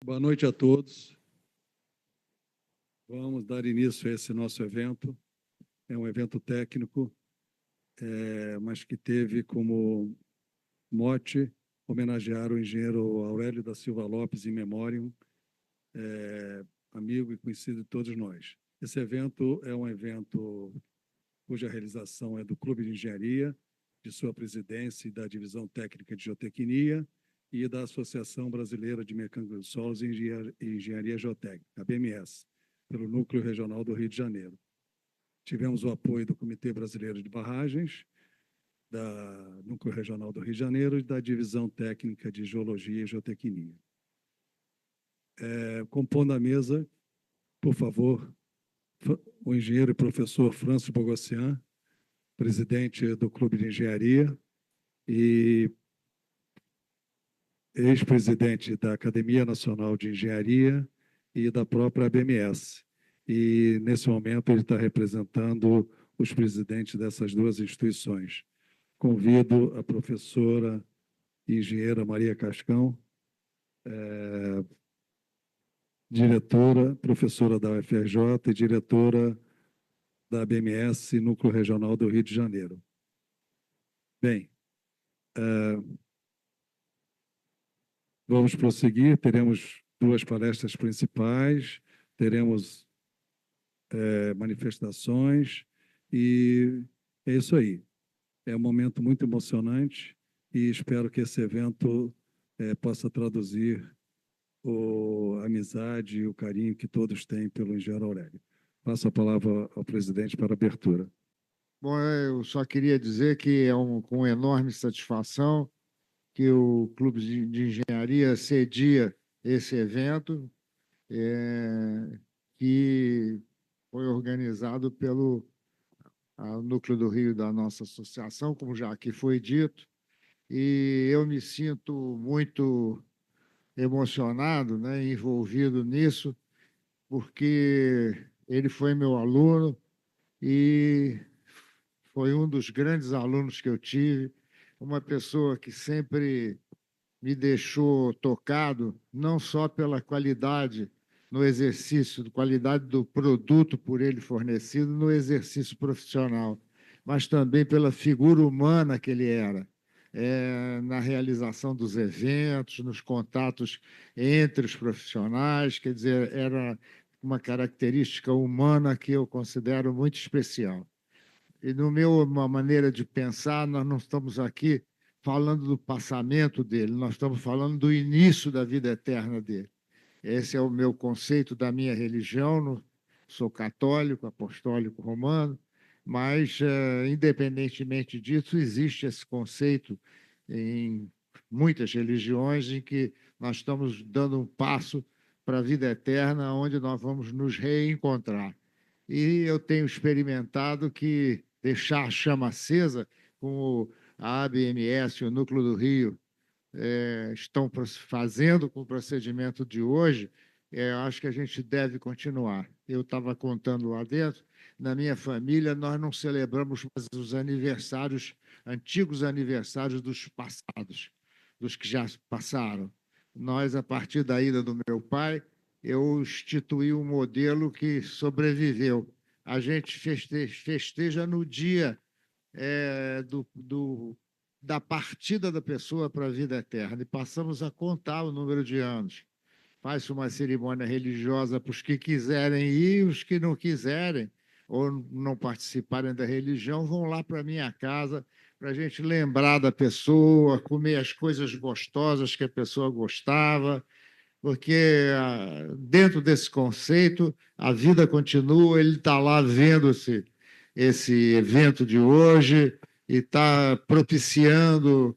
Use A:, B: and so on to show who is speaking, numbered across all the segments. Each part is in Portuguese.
A: Boa noite a todos. Vamos dar início a esse nosso evento. É um evento técnico, mas que teve como mote homenagear o engenheiro Aurélio da Silva Lopes in memoriam, amigo e conhecido de todos nós. Esse evento é um evento cuja realização é do Clube de Engenharia, de sua presidência e da Divisão Técnica de Geotecnia e da Associação Brasileira de Mecânica dos Solos e Engenharia Geotécnica, a BMS, pelo Núcleo Regional do Rio de Janeiro. Tivemos o apoio do Comitê Brasileiro de Barragens, da Núcleo Regional do Rio de Janeiro e da Divisão Técnica de Geologia e Geotecnia. Compondo a mesa, por favor, o engenheiro e professor Francis Bogossian, presidente do Clube de Engenharia e ex-presidente da Academia Nacional de Engenharia e da própria BMS. E, nesse momento, ele está representando os presidentes dessas duas instituições. Convido a professora e engenheira Maria Cascão, diretora, professora da UFRJ e diretora da BMS, Núcleo Regional do Rio de Janeiro. Bem, vamos prosseguir, teremos duas palestras principais, teremos manifestações, e é isso aí. É um momento muito emocionante e espero que esse evento possa traduzir a amizade e o carinho que todos têm pelo engenheiro Aurélio. Passo a palavra ao presidente para a abertura.
B: Bom, eu só queria dizer que é com enorme satisfação que o Clube de Engenharia cedia esse evento, que foi organizado pelo Núcleo do Rio da nossa associação, como já aqui foi dito, e eu me sinto muito emocionado, né, envolvido nisso, porque ele foi meu aluno e foi um dos grandes alunos que eu tive, uma pessoa que sempre me deixou tocado, não só pela qualidade no exercício, qualidade do produto por ele fornecido no exercício profissional, mas também pela figura humana que ele era, na realização dos eventos, nos contatos entre os profissionais, quer dizer, era uma característica humana que eu considero muito especial. E no uma maneira de pensar, nós não estamos aqui falando do passamento dele, nós estamos falando do início da vida eterna dele. Esse é o meu conceito da minha religião, sou católico, apostólico romano, mas, independentemente disso, existe esse conceito em muitas religiões em que nós estamos dando um passo para a vida eterna, onde nós vamos nos reencontrar. E eu tenho experimentado que deixar a chama acesa, como a ABMS e o Núcleo do Rio estão fazendo com o procedimento de hoje, acho que a gente deve continuar. Eu estava contando lá dentro, na minha família, nós não celebramos mais os aniversários, antigos aniversários dos passados, dos que já passaram. Nós, a partir da ida do meu pai, eu instituí um modelo que sobreviveu. A gente festeja no dia da partida da pessoa para a vida eterna e passamos a contar o número de anos. Faz uma cerimônia religiosa para os que quiserem ir, os que não quiserem ou não participarem da religião vão lá para a minha casa para a gente lembrar da pessoa, comer as coisas gostosas que a pessoa gostava, porque dentro desse conceito a vida continua, ele está lá vendo esse evento de hoje e está propiciando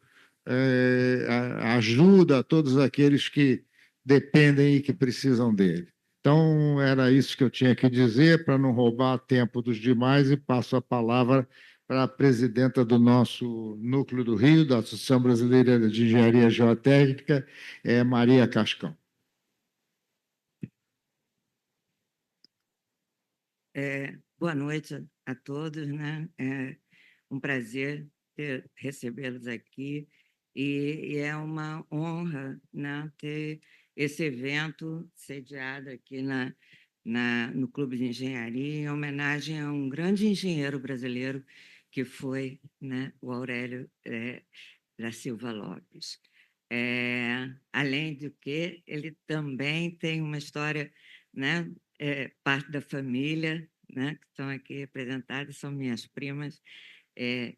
B: ajuda a todos aqueles que dependem e que precisam dele. Então, era isso que eu tinha que dizer, para não roubar tempo dos demais, e passo a palavra para a presidenta do nosso Núcleo do Rio, da Associação Brasileira de Engenharia Geotécnica, Maria Cascão.
C: Boa noite a todos, né? É um prazer recebê-los aqui e é uma honra, né, ter esse evento sediado aqui no Clube de Engenharia, em homenagem a um grande engenheiro brasileiro que foi, né, o Aurélio da Silva Lopes. Além do que, ele também tem uma história, né, parte da família, né, que estão aqui representadas, são minhas primas,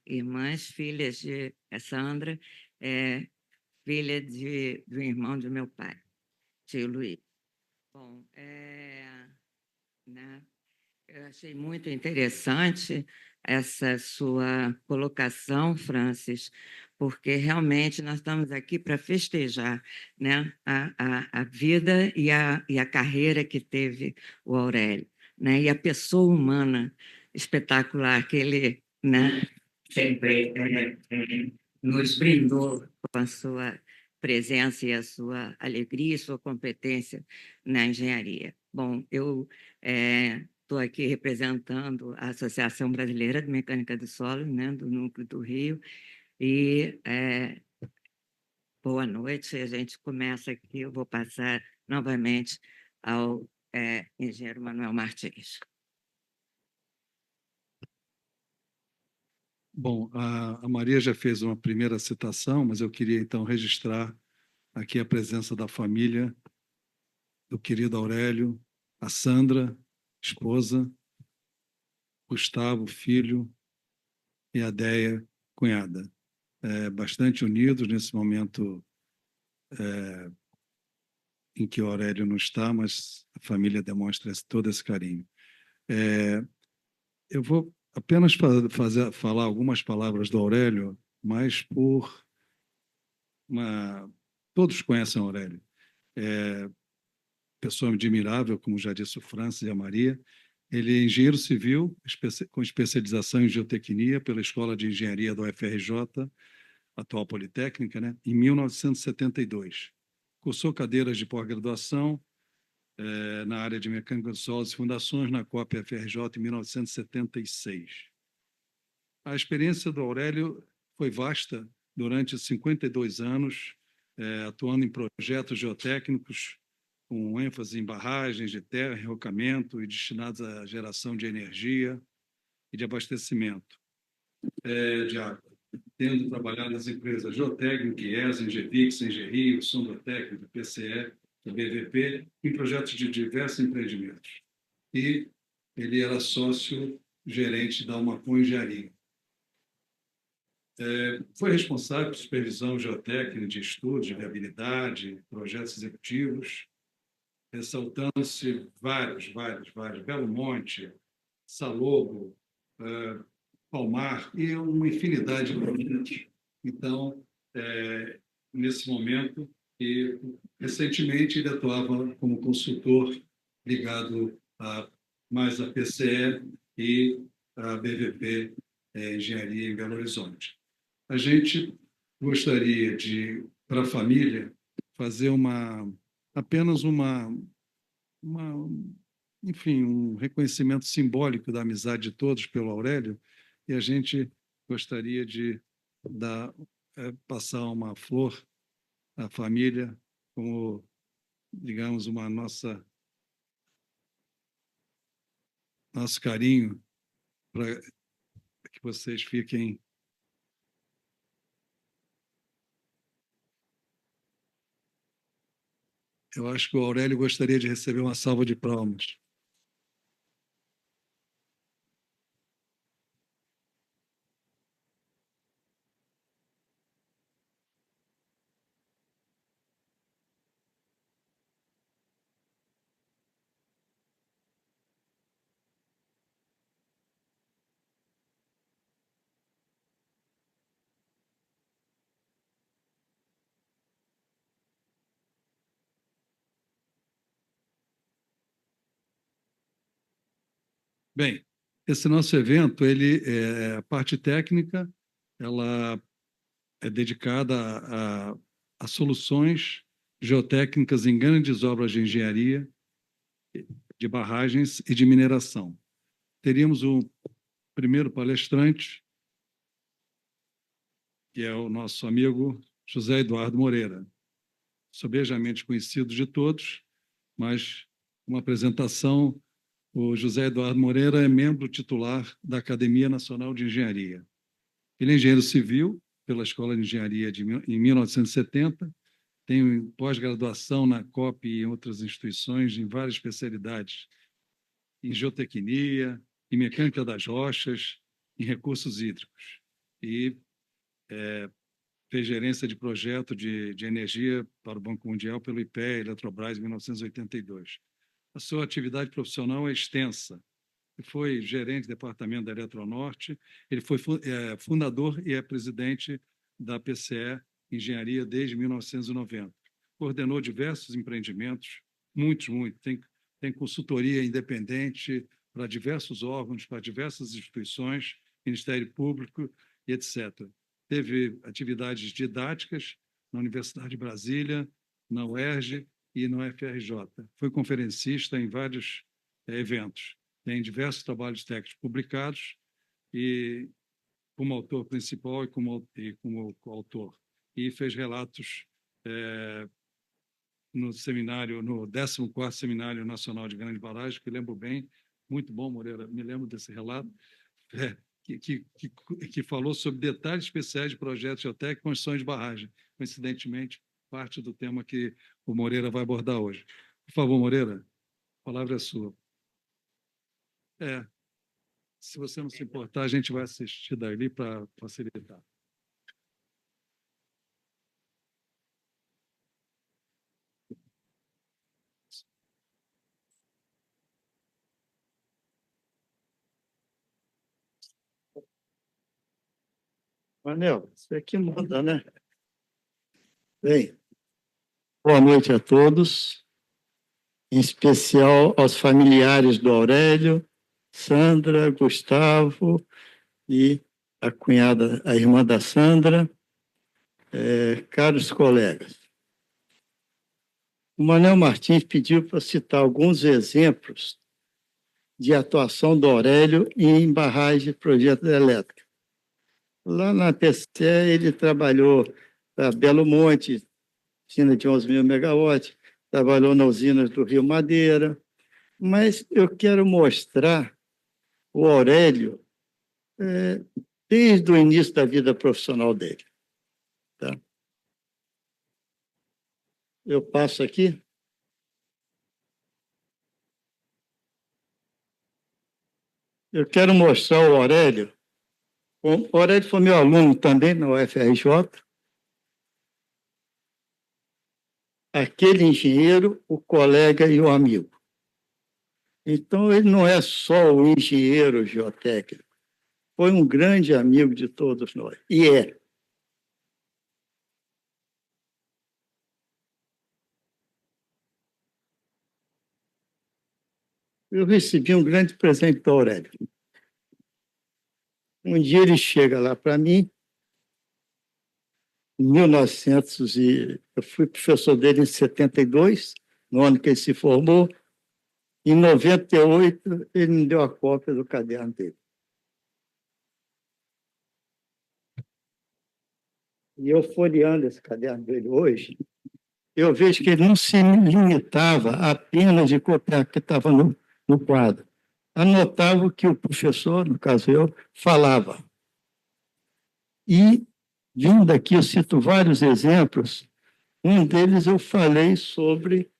C: irmãs, filhas de Sandra, filha do irmão do meu pai, tio Luiz. Bom, né, eu achei muito interessante essa sua colocação, Francis, porque realmente nós estamos aqui para festejar, né, a vida e a carreira que teve o Aurélio, né, e a pessoa humana espetacular que ele, né, sempre nos brindou com a sua presença e a sua alegria e sua competência na engenharia. Bom, eu estou aqui representando a Associação Brasileira de Mecânica do Solo, né, do Núcleo do Rio, e boa noite. A gente começa aqui, eu vou passar novamente ao engenheiro Manuel Martins.
A: Bom, a Maria já fez uma primeira citação, mas eu queria então registrar aqui a presença da família do querido Aurélio, a Sandra, esposa, Gustavo, filho, e a Déia, cunhada. Bastante unidos nesse momento em que o Aurélio não está, mas a família demonstra todo esse carinho. Eu vou apenas falar algumas palavras do Aurélio, mas por todos conhecem o Aurélio. Pessoa admirável, como já disse o Francis e a Maria. Ele é engenheiro civil, com especialização em geotecnia pela Escola de Engenharia da UFRJ, atual Politécnica, né, em 1972. Cursou cadeiras de pós-graduação na área de Mecânica dos Solos e Fundações na COP-FRJ em 1976. A experiência do Aurélio foi vasta durante 52 anos, atuando em projetos geotécnicos com ênfase em barragens de terra, enrocamento e destinados à geração de energia e de abastecimento de água, tendo trabalhado nas empresas Geotécnica, IESA, Engevix, Engerrio, Sondotécnica, PCE, BVP, em projetos de diversos empreendimentos. E ele era sócio-gerente da Umacom Engenharia. Foi responsável por supervisão geotécnica de estudos de viabilidade, projetos executivos, ressaltando-se vários, Belo Monte, Salobo, Palmar e uma infinidade de projetos. Então, nesse momento, e recentemente ele atuava como consultor ligado mais à PCE e à BVP Engenharia em Belo Horizonte. A gente gostaria de, para a família, fazer apenas enfim, um reconhecimento simbólico da amizade de todos pelo Aurélio, e a gente gostaria de passar uma flor à família, como, digamos, nosso carinho, para que vocês fiquem. Eu acho que o Aurélio gostaria de receber uma salva de palmas. Bem, esse nosso evento, a parte técnica, ela é dedicada a soluções geotécnicas em grandes obras de engenharia, de barragens e de mineração. Teríamos o primeiro palestrante, que é o nosso amigo José Eduardo Moreira. sobejamente conhecido de todos, mas uma apresentação: o José Eduardo Moreira é membro titular da Academia Nacional de Engenharia. Ele é engenheiro civil pela Escola de Engenharia em 1970, tem pós-graduação na COP e em outras instituições em várias especialidades, em geotecnia, em mecânica das rochas, em recursos hídricos. E fez gerência de projeto de energia para o Banco Mundial pelo IPEA e Eletrobras em 1982. A sua atividade profissional é extensa. Ele foi gerente do departamento da Eletronorte, ele foi fundador e é presidente da PCE Engenharia desde 1990. Coordenou diversos empreendimentos, muitos. Tem consultoria independente para diversos órgãos, para diversas instituições, Ministério Público e etc. Teve atividades didáticas na Universidade de Brasília, na UERJ e no UFRJ. Foi conferencista em vários eventos. Tem diversos trabalhos técnicos publicados e como autor principal e como coautor. E fez relatos no seminário, no 14º Seminário Nacional de Grande Barragem, que lembro bem, muito bom, Moreira, me lembro desse relato, que falou sobre detalhes especiais de projetos geotécnicos e construções de barragem, coincidentemente, parte do tema que o Moreira vai abordar hoje. Por favor, Moreira, a palavra é sua. Se você não se importar, a gente vai assistir dali para facilitar.
D: Manel, isso aqui manda, né? Bem, boa noite a todos, em especial aos familiares do Aurélio, Sandra, Gustavo e a cunhada, a irmã da Sandra, caros colegas. O Manel Martins pediu para citar alguns exemplos de atuação do Aurélio em barragem de projeto elétrico. Lá na PCE, ele trabalhou para Belo Monte, usina de 11.000 megawatts, trabalhou na usina do Rio Madeira, mas eu quero mostrar o Aurélio desde o início da vida profissional dele. Tá? Eu passo aqui. Eu quero mostrar o Aurélio. O Aurélio foi meu aluno também na UFRJ. Aquele engenheiro, o colega e o amigo. Então, ele não é só o engenheiro geotécnico, foi um grande amigo de todos nós, e é. Eu recebi um grande presente do Aurélio. Um dia ele chega lá para mim, em 1900, eu fui professor dele em 72, no ano que ele se formou. Em 98, ele me deu a cópia do caderno dele. E eu folheando esse caderno dele hoje, eu vejo que ele não se limitava apenas de copiar o que estava no quadro. Anotava o que o professor, no caso eu, falava. E, vindo aqui, eu cito vários exemplos. Um deles eu falei sobre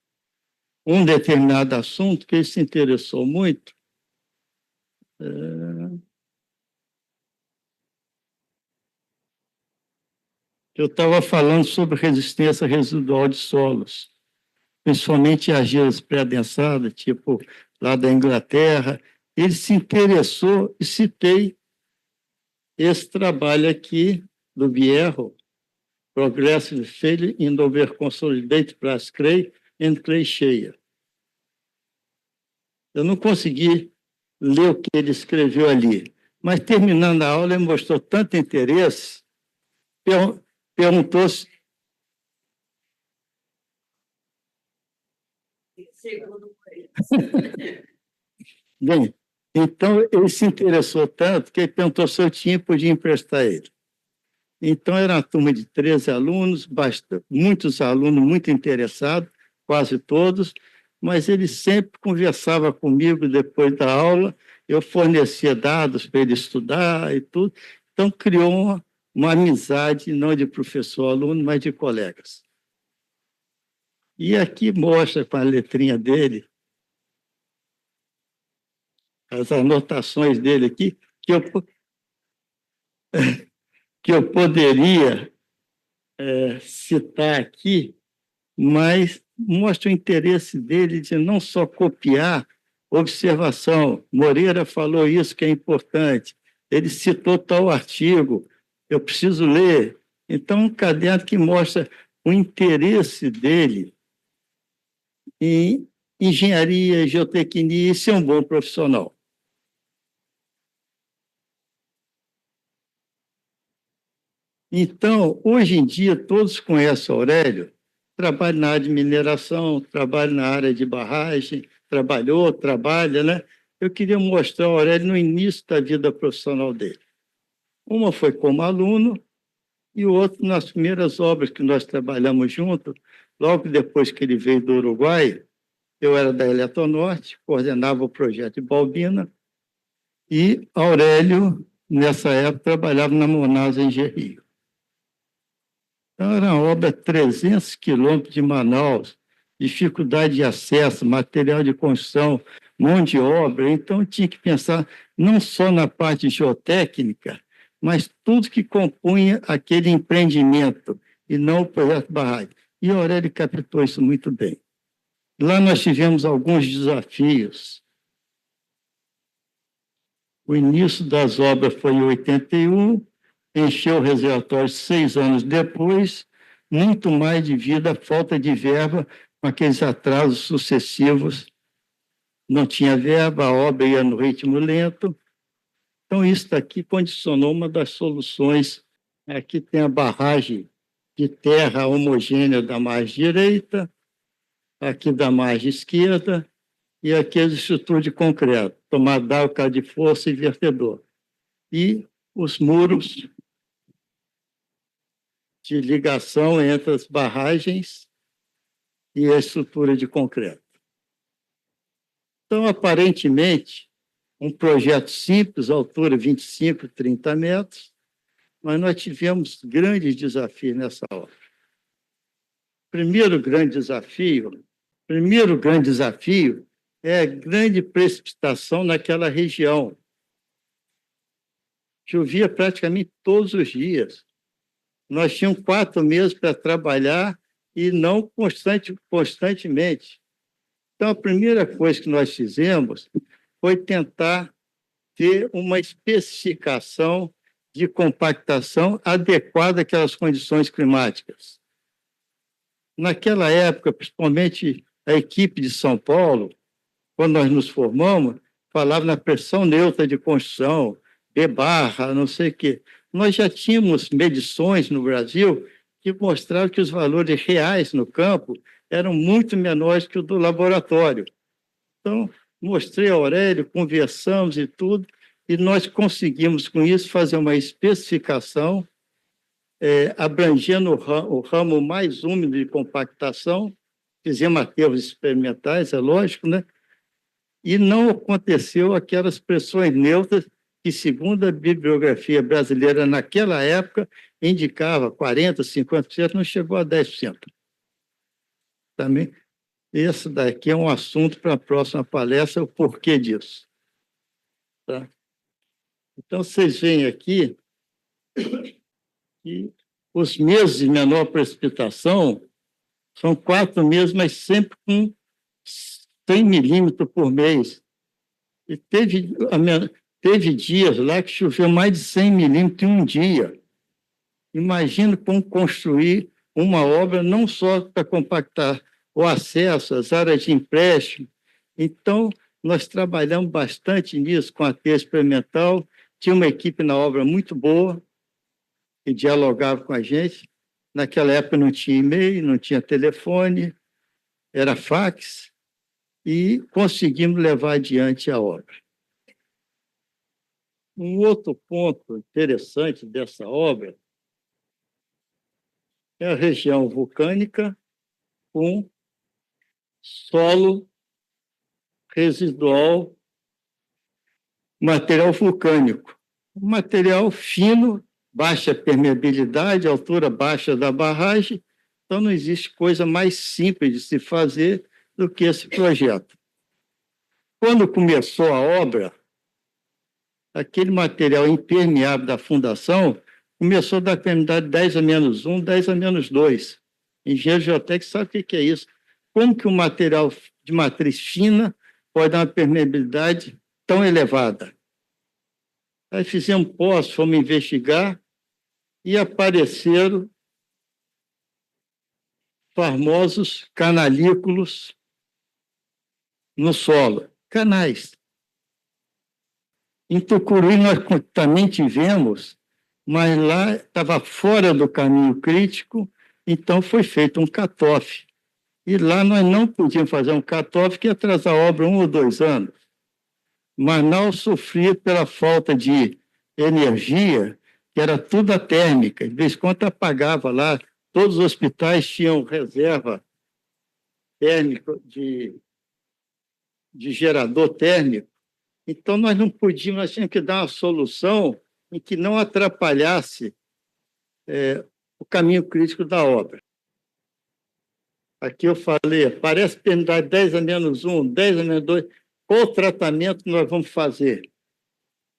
D: um determinado assunto que ele se interessou muito. Eu estava falando sobre resistência residual de solos, principalmente argilas pré-adensadas, tipo lá da Inglaterra. Ele se interessou e citei esse trabalho aqui do Vierro, Progressive Failure in Over-Consolidated Brass Clay and Clay Shale. Eu não consegui ler o que ele escreveu ali, mas terminando a aula ele mostrou tanto interesse, perguntou se... Bem, então ele se interessou tanto que ele perguntou se eu podia emprestar ele. Então, era uma turma de 13 alunos, muitos alunos muito interessados, quase todos, mas ele sempre conversava comigo depois da aula, eu fornecia dados para ele estudar e tudo. Então, criou uma amizade, não de professor-aluno, mas de colegas. E aqui mostra com a letrinha dele, as anotações dele aqui, que eu poderia citar aqui, mas mostra o interesse dele de não só copiar observação. Moreira falou isso que é importante. Ele citou tal artigo, eu preciso ler. Então, um caderno que mostra o interesse dele em engenharia, geotecnia e ser um bom profissional. Então, hoje em dia, todos conhecem o Aurélio, trabalha na área de mineração, trabalha na área de barragem, trabalha, né? Eu queria mostrar o Aurélio no início da vida profissional dele. Uma foi como aluno e o outro nas primeiras obras que nós trabalhamos juntos, logo depois que ele veio do Uruguai. Eu era da Eletronorte, coordenava o projeto de Balbina, e Aurélio, nessa época, trabalhava na Monasa Engenharia. Então, era uma obra a 300 quilômetros de Manaus, dificuldade de acesso, material de construção, mão de obra. Então, tinha que pensar não só na parte geotécnica, mas tudo que compunha aquele empreendimento, e não o projeto barragem. E Aurélio captou isso muito bem. Lá nós tivemos alguns desafios. O início das obras foi em 81, encheu o reservatório 6 anos depois, muito mais devido à falta de verba, com aqueles atrasos sucessivos. Não tinha verba, a obra ia no ritmo lento. Então, isso daqui condicionou uma das soluções. Aqui tem a barragem de terra homogênea da margem direita, aqui da margem esquerda, e aqui a estrutura de concreto, tomada d'água, de força e vertedor. E os muros de ligação entre as barragens e a estrutura de concreto. Então, aparentemente, um projeto simples, altura 25, 30 metros, mas nós tivemos grandes desafios nessa obra. Primeiro grande desafio é a grande precipitação naquela região. Chovia praticamente todos os dias. Nós tínhamos 4 meses para trabalhar e não constantemente. Então, a primeira coisa que nós fizemos foi tentar ter uma especificação de compactação adequada àquelas condições climáticas. Naquela época, principalmente a equipe de São Paulo, quando nós nos formamos, falava na pressão neutra de construção, B barra, não sei o quê. Nós já tínhamos medições no Brasil que mostravam que os valores reais no campo eram muito menores que o do laboratório. Então, mostrei a Aurélio, conversamos e tudo, e nós conseguimos, com isso, fazer uma especificação abrangendo o ramo mais úmido de compactação, fizemos aterros experimentais, é lógico, né? E não aconteceu aquelas pressões neutras que, segundo a bibliografia brasileira naquela época, indicava 40%, 50%, não chegou a 10%. Também, esse daqui é um assunto para a próxima palestra, o porquê disso. Tá? Então, vocês veem aqui que os meses de menor precipitação são 4 meses, mas sempre com 100 milímetros por mês. E teve dias lá que choveu mais de 100 milímetros em um dia. Imagina como construir uma obra não só para compactar o acesso às áreas de empréstimo. Então, nós trabalhamos bastante nisso com a aterro experimental. Tinha uma equipe na obra muito boa, que dialogava com a gente. Naquela época não tinha e-mail, não tinha telefone, era fax, e conseguimos levar adiante a obra. Um outro ponto interessante dessa obra é a região vulcânica com solo residual, material vulcânico. Material fino, baixa permeabilidade, altura baixa da barragem, então não existe coisa mais simples de se fazer do que esse projeto. Quando começou a obra, aquele material impermeável da fundação começou a dar permeabilidade 10 a-1, 10 a-2. Engenheiro geotécnico sabe o que é isso. Como que um material de matriz fina pode dar uma permeabilidade tão elevada? Aí fizemos poços, fomos investigar e apareceram famosos canalículos no solo. Canais. Em Tucuruí nós também tivemos, mas lá estava fora do caminho crítico, então foi feito um cut-off. E lá nós não podíamos fazer um cut-off que ia atrasar a obra 1 ou 2 anos. Manaus sofria pela falta de energia, que era tudo a térmica. De vez em quando apagava lá, todos os hospitais tinham reserva térmica de gerador térmico. Então, nós não podíamos, nós tínhamos que dar uma solução em que não atrapalhasse o caminho crítico da obra. Aqui eu falei, parece permeabilidade 10 a-1, 10 a-2. Qual tratamento nós vamos fazer?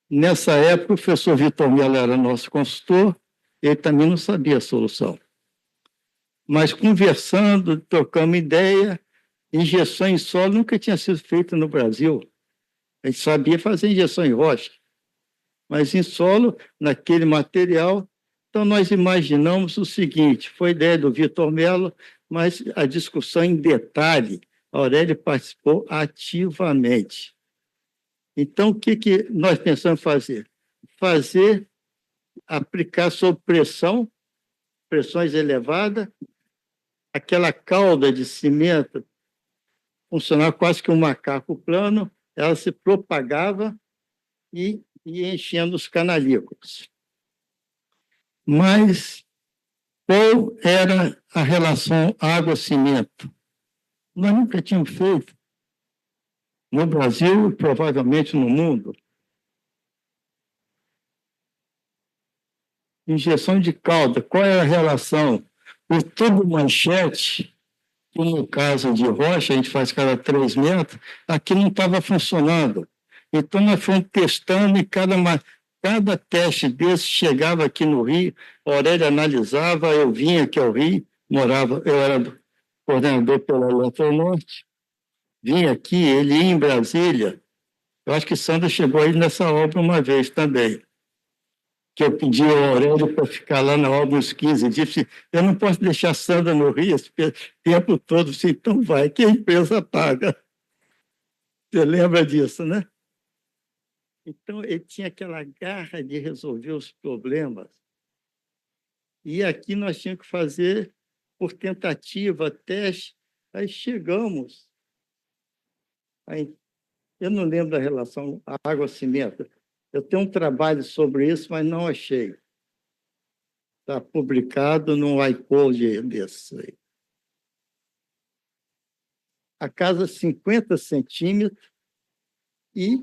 D: Nessa época, o professor Vitor Mello era nosso consultor, ele também não sabia a solução. Mas conversando, trocamos ideia, injeção em solo nunca tinha sido feita no Brasil. A gente sabia fazer injeção em rocha, mas em solo, naquele material. Então, nós imaginamos o seguinte, foi ideia do Vitor Mello, mas a discussão em detalhe, a Aurélia participou ativamente. Então, o que nós pensamos fazer? Aplicar sob pressão, pressões elevadas, aquela cauda de cimento funcionava quase que um macaco plano, ela se propagava e ia enchendo os canalículos. Mas qual era a relação água-cimento? Nós nunca tínhamos feito, no Brasil e provavelmente no mundo, injeção de cauda. Qual é a relação? O tubo manchete, que no caso de rocha, a gente faz cada 3 metros, aqui não estava funcionando. Então, nós fomos testando e cada teste desse chegava aqui no Rio, a Aurélia analisava, eu vinha aqui ao Rio, eu era coordenador pela Eletronorte, vinha aqui, ele ia em Brasília. Eu acho que Sandra chegou aí nessa obra uma vez também, que eu pedi ao Aurélio para ficar lá na obra uns 15 dias. Eu não posso deixar a Sandra no Rio esse tempo todo, assim, então vai, que a empresa paga. Você lembra disso, né? Então, ele tinha aquela garra de resolver os problemas. E aqui nós tínhamos que fazer por tentativa, teste. Aí chegamos. Eu não lembro da relação água-cimento. Eu tenho um trabalho sobre isso, mas não achei. Está publicado no iCode desse aí. A casa 50 centímetros e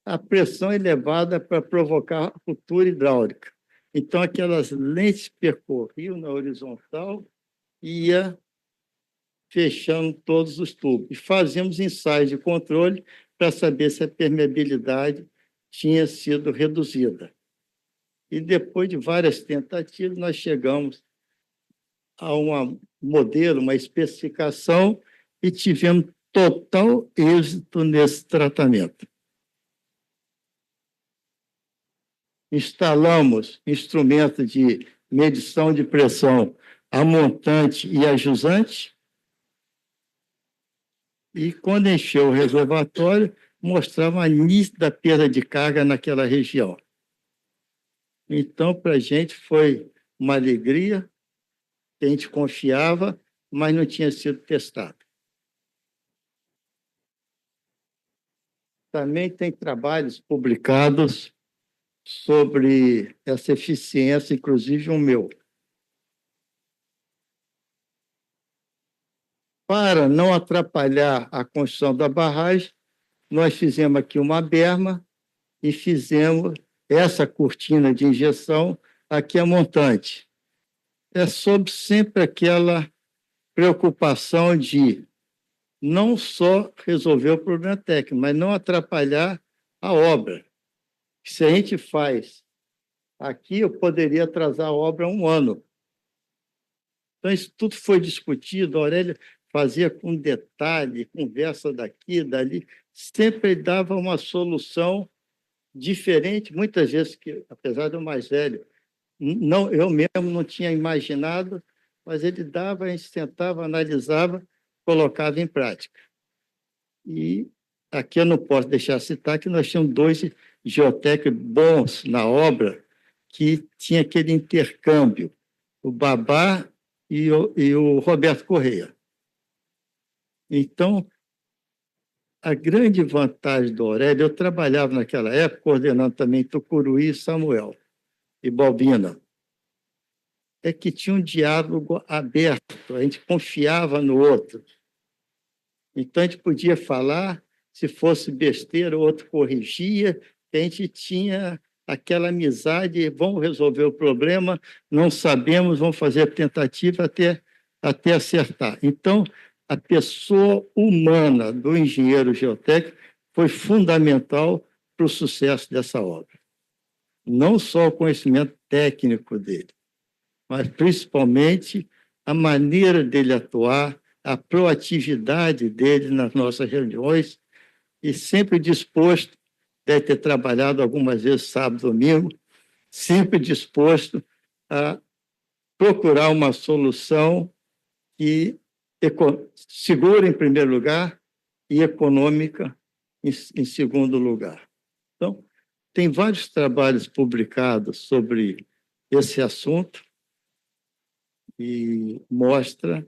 D: a pressão elevada para provocar ruptura hidráulica. Então, aquelas lentes percorriam na horizontal e ia fechando todos os tubos. E fazíamos ensaios de controle para saber se a permeabilidade tinha sido reduzida. E depois de várias tentativas, nós chegamos a um modelo, uma especificação, e tivemos total êxito nesse tratamento. Instalamos instrumentos de medição de pressão a montante e a jusante, e quando encheu o reservatório, mostrava a nítida perda de carga naquela região. Então, para a gente foi uma alegria, que a gente confiava, mas não tinha sido testado. Também tem trabalhos publicados sobre essa eficiência, inclusive o meu. Para não atrapalhar a construção da barragem, nós fizemos aqui uma berma e fizemos essa cortina de injeção aqui a montante. É sob sempre aquela preocupação de não só resolver o problema técnico, mas não atrapalhar a obra. Se a gente faz aqui, eu poderia atrasar a obra 1 ano. Então, isso tudo foi discutido, a Aurélia fazia com detalhe, conversa daqui, dali, sempre dava uma solução diferente, muitas vezes, que, apesar do mais velho, não, eu mesmo não tinha imaginado, mas ele dava, a gente sentava, analisava, colocava em prática. E aqui eu não posso deixar de citar que nós tínhamos 2 geotécnicos bons na obra, que tinha aquele intercâmbio, o Babá e o Roberto Correia. Então, a grande vantagem do Aurélio, eu trabalhava naquela época, coordenando também Tucuruí e Samuel, e Balbina, é que tinha um diálogo aberto, a gente confiava no outro. Então, a gente podia falar, se fosse besteira, o outro corrigia, a gente tinha aquela amizade, vamos resolver o problema, não sabemos, vamos fazer a tentativa até acertar. Então, a pessoa humana do engenheiro geotécnico foi fundamental para o sucesso dessa obra. Não só o conhecimento técnico dele, mas principalmente a maneira dele atuar, a proatividade dele nas nossas reuniões e sempre disposto, deve ter trabalhado algumas vezes sábado, domingo, sempre disposto a procurar uma solução que segura em primeiro lugar e econômica em segundo lugar. Então, tem vários trabalhos publicados sobre esse assunto e mostra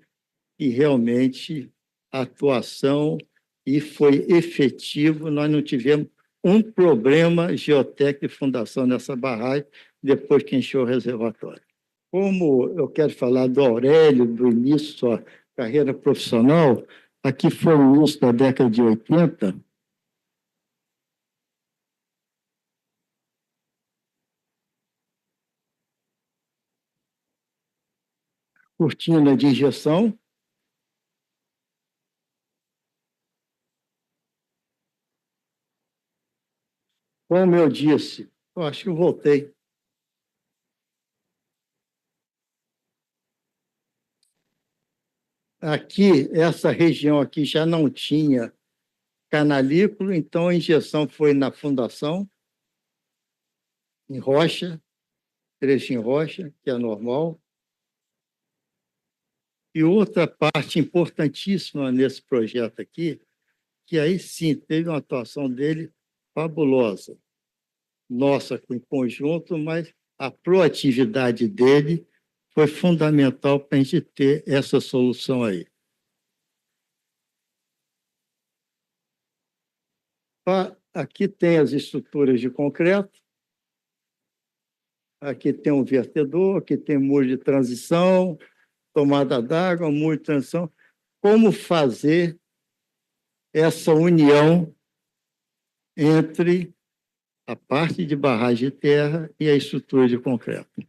D: que realmente a atuação e foi efetivo, nós não tivemos um problema geotécnico de fundação nessa barragem depois que encheu o reservatório. Como eu quero falar do Aurélio, do início da sua carreira profissional, aqui foi o início da década de 80, cortina de injeção. Como eu disse, eu acho que eu voltei. Aqui, essa região aqui já não tinha canalículo, então a injeção foi na fundação, em rocha, trecho em rocha, que é normal. E outra parte importantíssima nesse projeto aqui, que aí sim teve uma atuação dele fabulosa, nossa em conjunto, mas a proatividade dele foi fundamental para a gente ter essa solução aí. Aqui tem as estruturas de concreto, aqui tem um vertedor, aqui tem muro de transição, tomada d'água, muro de transição. Como fazer essa união entre a parte de barragem de terra e a estrutura de concreto?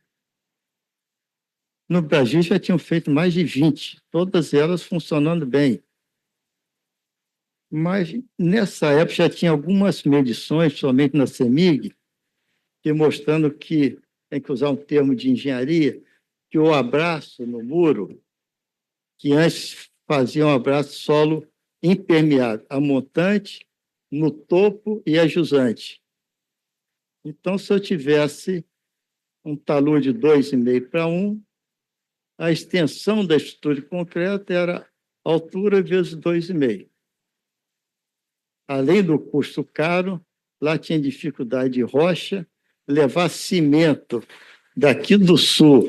D: No Brasil já tinham feito mais de 20, todas elas funcionando bem. Mas nessa época já tinha algumas medições, somente na CEMIG, que mostrando que, tem que usar um termo de engenharia, que o abraço no muro, que antes fazia um abraço solo impermeável, a montante, no topo e a jusante. Então, se eu tivesse um talude de 2,5 para 1, a extensão da estrutura de concreto era altura vezes 2,5. Além do custo caro, lá tinha dificuldade de rocha, levar cimento daqui do sul,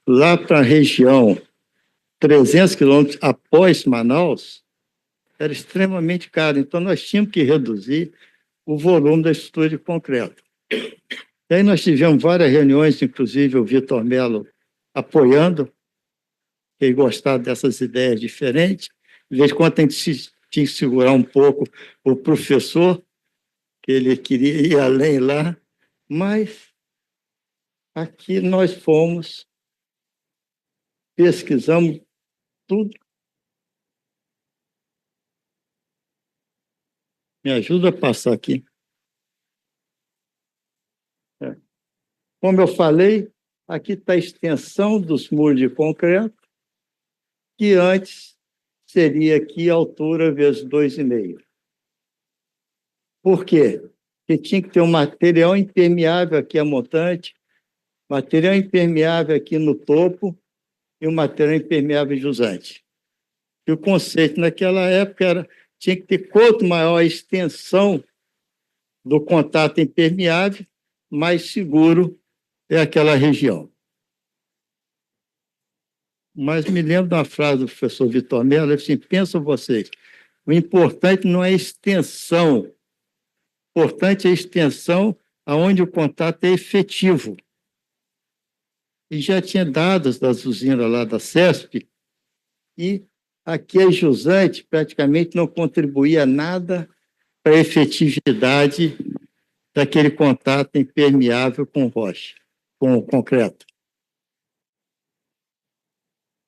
D: lá para a região, 300 quilômetros após Manaus, era extremamente caro. Então, nós tínhamos que reduzir o volume da estrutura de concreto. E aí nós tivemos várias reuniões, inclusive o Vitor Mello apoiando, que gostava dessas ideias diferentes, De vez em quando tinha que segurar um pouco o professor, que ele queria ir além lá, mas aqui nós fomos, pesquisamos tudo. Me ajuda a passar aqui. Como eu falei, aqui está a extensão dos muros de concreto, que antes seria aqui a altura vezes 2,5. Por quê? Porque tinha que ter um material impermeável aqui a montante, material impermeável aqui no topo e um material impermeável jusante. E o conceito naquela época era tinha que ter quanto maior a extensão do contato impermeável, mais seguro é aquela região. Mas me lembro de uma frase do professor Vitor Mello, ele disse assim, pensam vocês, o importante não é a extensão, o importante é a extensão aonde o contato é efetivo. E já tinha dados das usinas lá da CESP, e aqui a jusante praticamente não contribuía nada para a efetividade daquele contato impermeável com rocha, com concreto.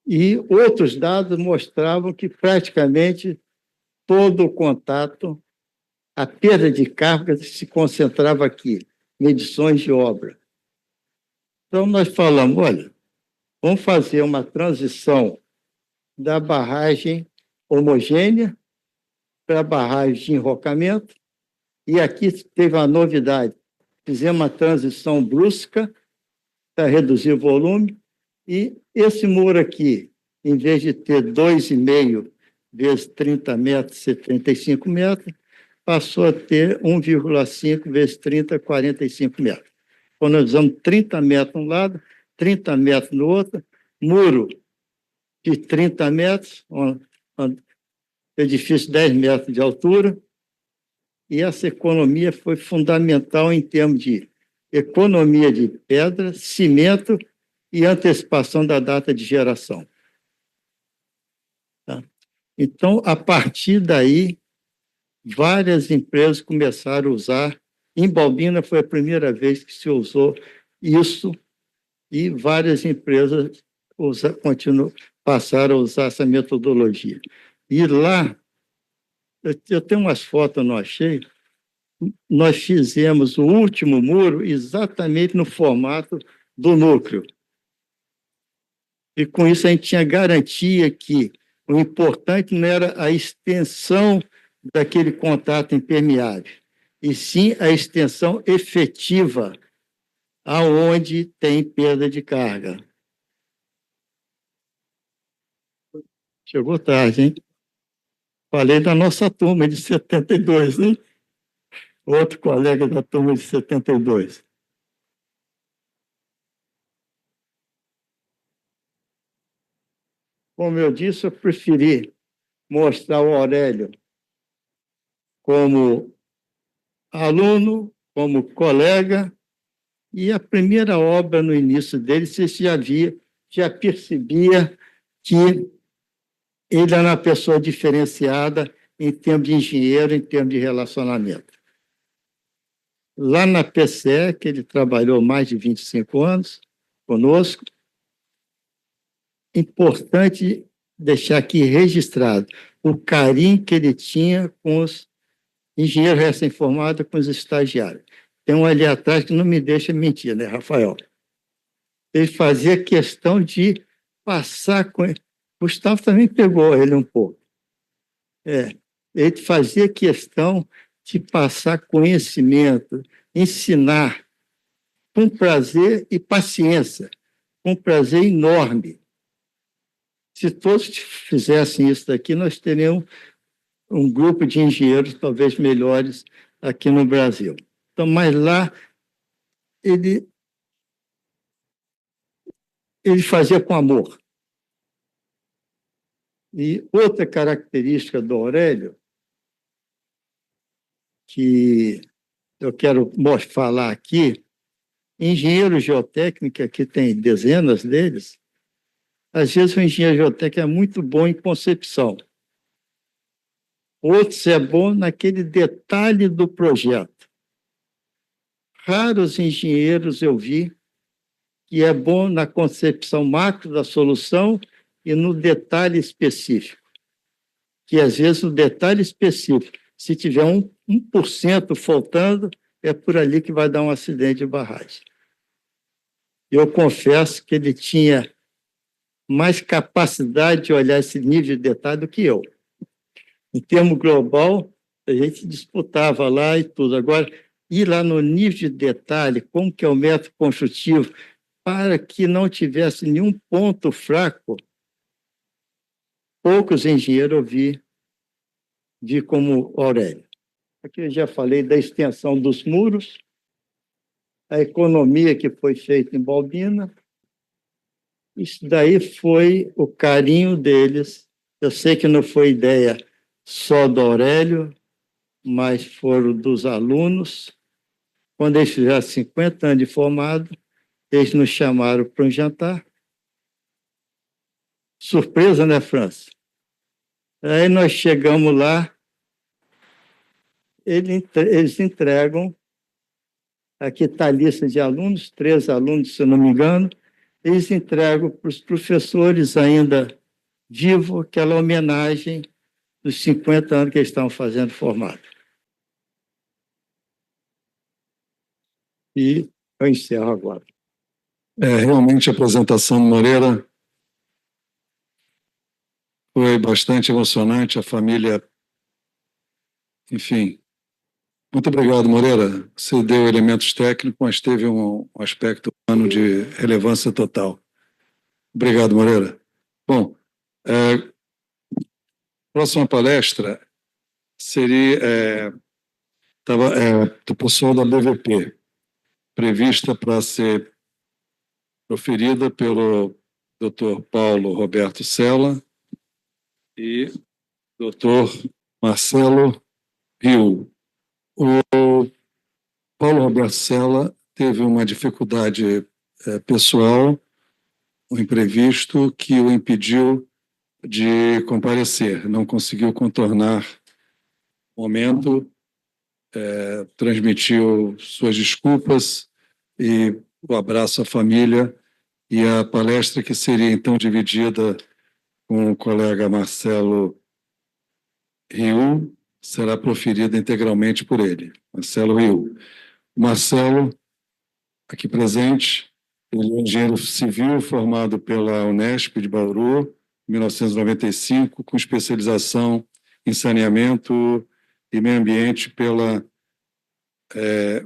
D: E outros dados mostravam que praticamente todo o contato, a perda de carga se concentrava aqui, medições de obra. Então, nós falamos, olha, vamos fazer uma transição da barragem homogênea para a barragem de enrocamento, e aqui teve uma novidade, fizemos uma transição brusca para reduzir o volume, e esse muro aqui, em vez de ter 2,5 vezes 30 metros, 75 metros, passou a ter 1,5 vezes 30, 45 metros. Quando nós usamos 30 metros de um lado, 30 metros no outro, muro de 30 metros, edifício de 10 metros de altura, e essa economia foi fundamental em termos de economia de pedra, cimento e antecipação da data de geração. Tá? Então, a partir daí, várias empresas começaram a usar. Em Balbina foi a primeira vez que se usou isso, e várias empresas passaram a usar essa metodologia. E lá, eu tenho umas fotos, não achei, nós fizemos o último muro exatamente no formato do núcleo. E com isso a gente tinha garantia que o importante não era a extensão daquele contato impermeável, e sim a extensão efetiva aonde tem perda de carga. Chegou tarde, hein? Falei da nossa turma de 72, hein? Outro colega da turma de 72. Como eu disse, eu preferi mostrar o Aurélio como aluno, como colega, e a primeira obra no início dele, você já percebia que ele era uma pessoa diferenciada em termos de engenheiro, em termos de relacionamento. Lá na PCE, que ele trabalhou mais de 25 anos conosco, importante deixar aqui registrado o carinho que ele tinha com os engenheiros recém-formados, com os estagiários. Tem um ali atrás que não me deixa mentir, né, Rafael? Ele fazia questão de passar com ele. Gustavo também pegou ele um pouco. Ele fazia questão de passar conhecimento, ensinar com prazer e paciência, com prazer enorme. Se todos fizessem isso daqui, nós teríamos um grupo de engenheiros talvez melhores aqui no Brasil. Então, mas lá ele fazia com amor. E outra característica do Aurélio, que eu quero falar aqui, engenheiro geotécnico, aqui tem dezenas deles, às vezes o engenheiro geotécnico é muito bom em concepção, outros é bom naquele detalhe do projeto. Raros engenheiros eu vi que é bom na concepção macro da solução e no detalhe específico. Que, às vezes, no detalhe específico, se tiver 1% faltando, é por ali que vai dar um acidente de barragem. Eu confesso que ele tinha mais capacidade de olhar esse nível de detalhe do que eu. Em termo global, a gente disputava lá e tudo. Agora, ir lá no nível de detalhe, como que é o método construtivo, para que não tivesse nenhum ponto fraco, poucos engenheiros eu vi como Aurélio. Aqui eu já falei da extensão dos muros, a economia que foi feita em Balbina. Isso daí foi o carinho deles. Eu sei que não foi ideia só do Aurélio, mas foram dos alunos. Quando eles fizeram 50 anos de formado, eles nos chamaram para um jantar. Surpresa, né, França? Aí nós chegamos lá, eles entregam, aqui está a lista de alunos, 3 alunos, se eu não me engano, eles entregam para os professores ainda vivos aquela homenagem dos 50 anos que eles estavam fazendo formado. E eu encerro agora.
A: Realmente a apresentação do Moreira foi bastante emocionante, a família, enfim. Muito obrigado, Moreira. Você deu elementos técnicos, mas teve um aspecto humano de relevância total. Obrigado, Moreira. Bom, próxima palestra seria do pessoal da BVP, prevista para ser proferida pelo Dr. Paulo Roberto Sella e Dr. Marcelo Rio. O Paulo Roberto Sella teve uma dificuldade pessoal, um imprevisto que o impediu de comparecer, não conseguiu contornar o momento, transmitiu suas desculpas e o abraço à família, e a palestra que seria então dividida com o colega Marcelo Rio será proferida integralmente por ele. Marcelo Rio. Marcelo, aqui presente, ele é engenheiro civil formado pela Unesp de Bauru, em 1995, com especialização em saneamento e meio ambiente pela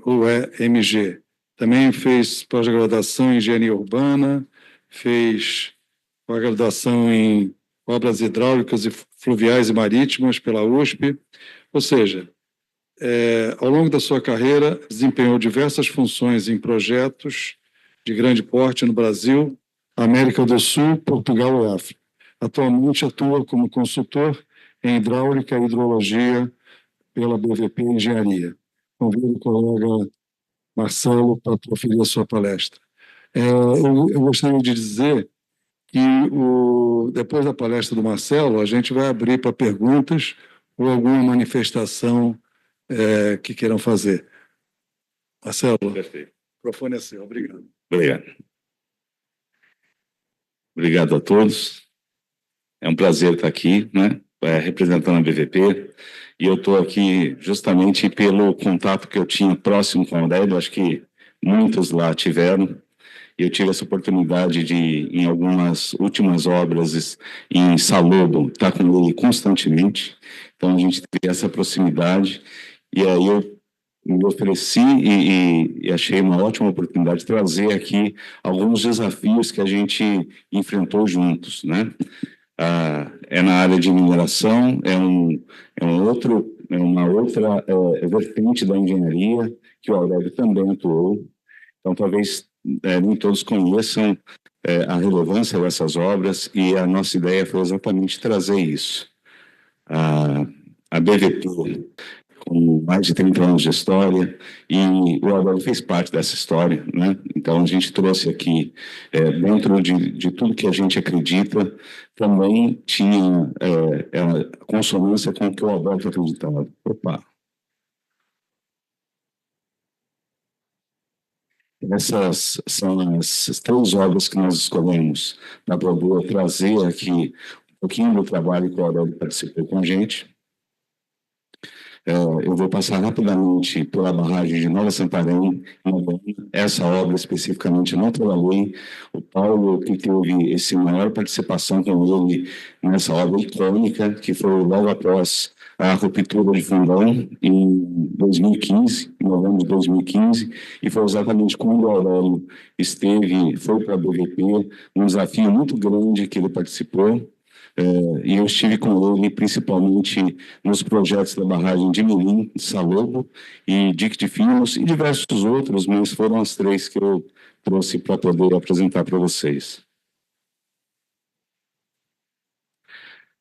A: UEMG. Também fez pós-graduação em engenharia urbana, fez pós-graduação em obras hidráulicas e fluviais e marítimas pela USP. Ou seja, ao longo da sua carreira, desempenhou diversas funções em projetos de grande porte no Brasil, América do Sul, Portugal e África. Atualmente atua como consultor em hidráulica e hidrologia pela BVP Engenharia. Convido o colega Marcelo para proferir a sua palestra. Eu gostaria de dizer que, depois da palestra do Marcelo, a gente vai abrir para perguntas ou alguma manifestação que queiram fazer. Marcelo, perfeito. O microfone é seu. Obrigado.
E: Obrigado. Obrigado a todos. É um prazer estar aqui, né, representando a BVP. E eu estou aqui justamente pelo contato que eu tinha próximo com a Aurélio, acho que muitos lá tiveram. Eu tive essa oportunidade de, em algumas últimas obras em Salobo, estar com ele constantemente. Então, a gente teve essa proximidade. E aí eu me ofereci e achei uma ótima oportunidade de trazer aqui alguns desafios que a gente enfrentou juntos, né? É na área de mineração, é uma outra vertente da engenharia que o Aurélio também atuou. Então, talvez nem todos conheçam a relevância dessas obras, e a nossa ideia foi exatamente trazer isso. A BVP, com mais de 30 anos de história, e o Aurélio fez parte dessa história, né? Então, a gente trouxe aqui, dentro de tudo que a gente acredita, também tinha, com consonância com o que o Alberto acreditava. Opa! Essas são as 3 obras que nós escolhemos para poder trazer aqui um pouquinho do trabalho que o Aurélio participou com a gente. Eu vou passar rapidamente pela barragem de Nova Santarém. Essa obra especificamente eu não trabalhei. O Paulo, que teve essa maior participação com ele nessa obra icônica, que foi logo após a ruptura de Fundão, em 2015, em novembro de 2015, e foi exatamente quando o Aurélio foi para a BVP, um desafio muito grande que ele participou. E eu estive com ele principalmente nos projetos da barragem de Mirim, de Salobo e Dique de Finos e diversos outros, mas foram as 3 que eu trouxe para poder apresentar para vocês.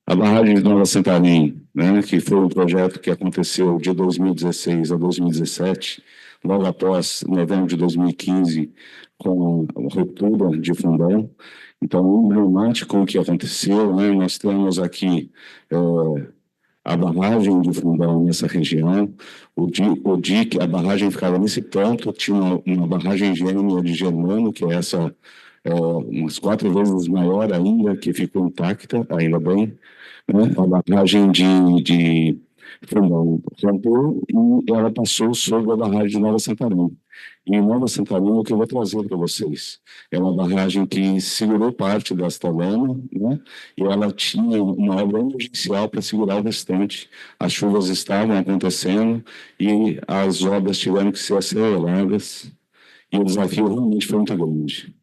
E: A barragem de Nova Santarém, né, que foi um projeto que aconteceu de 2016 a 2017, logo após novembro de 2015, com a ruptura de Fundão. Então, emblemático o que aconteceu, né? Nós temos aqui a barragem de Fundão nessa região, o dique, a barragem ficava nesse ponto, tinha uma barragem gêmea de Germano, que é essa, umas 4 vezes maior ainda, que ficou intacta, ainda bem, né? A barragem de Fundão rompeu e ela passou sobre a barragem de Nova Santarém. E em Nova Santarém, o que eu vou trazer para vocês é uma barragem que segurou parte desta lama, né? E ela tinha uma obra emergencial para segurar o restante. As chuvas estavam acontecendo e as obras tiveram que ser aceleradas e o desafio realmente foi muito grande.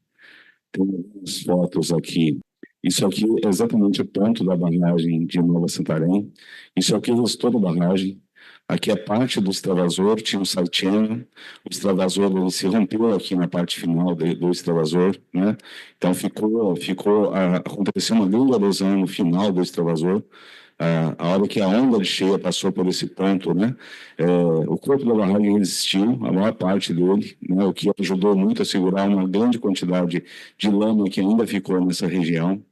E: Tem algumas fotos aqui. Isso aqui é exatamente o ponto da barragem de Nova Santarém. Isso aqui é o restou da barragem. Aqui é parte do extravasor, tinha um saltiano, o extravasor ele se rompeu aqui na parte final do extravasor, né? Então aconteceu uma grande erosão no final do extravasor. A hora que a onda de cheia passou por esse ponto, né, o corpo da barragem resistiu, a maior parte dele, né, o que ajudou muito a segurar uma grande quantidade de lama que ainda ficou nessa região,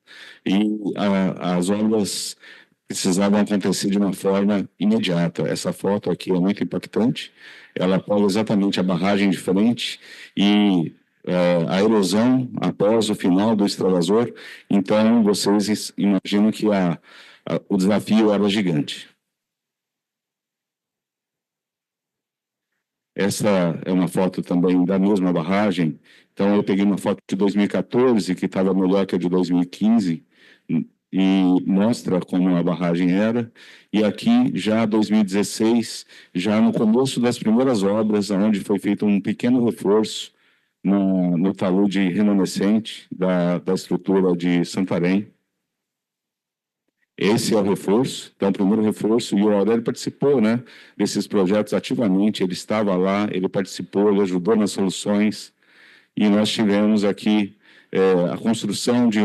E: e as obras precisavam acontecer de uma forma imediata. Essa foto aqui é muito impactante, ela apoia exatamente a barragem de frente e a erosão após o final do extravasor. Então, vocês imaginam que o desafio era gigante. Essa é uma foto também da mesma barragem. Então, eu peguei uma foto de 2014, que estava melhor que a de 2015, e mostra como a barragem era. E aqui, já 2016, já no começo das primeiras obras, onde foi feito um pequeno reforço no talude remanescente da estrutura de Santarém. Esse é o reforço, então, o primeiro reforço, e o Aurélio participou, né, desses projetos ativamente, ele estava lá, ele participou, ele ajudou nas soluções, e nós tivemos aqui a construção de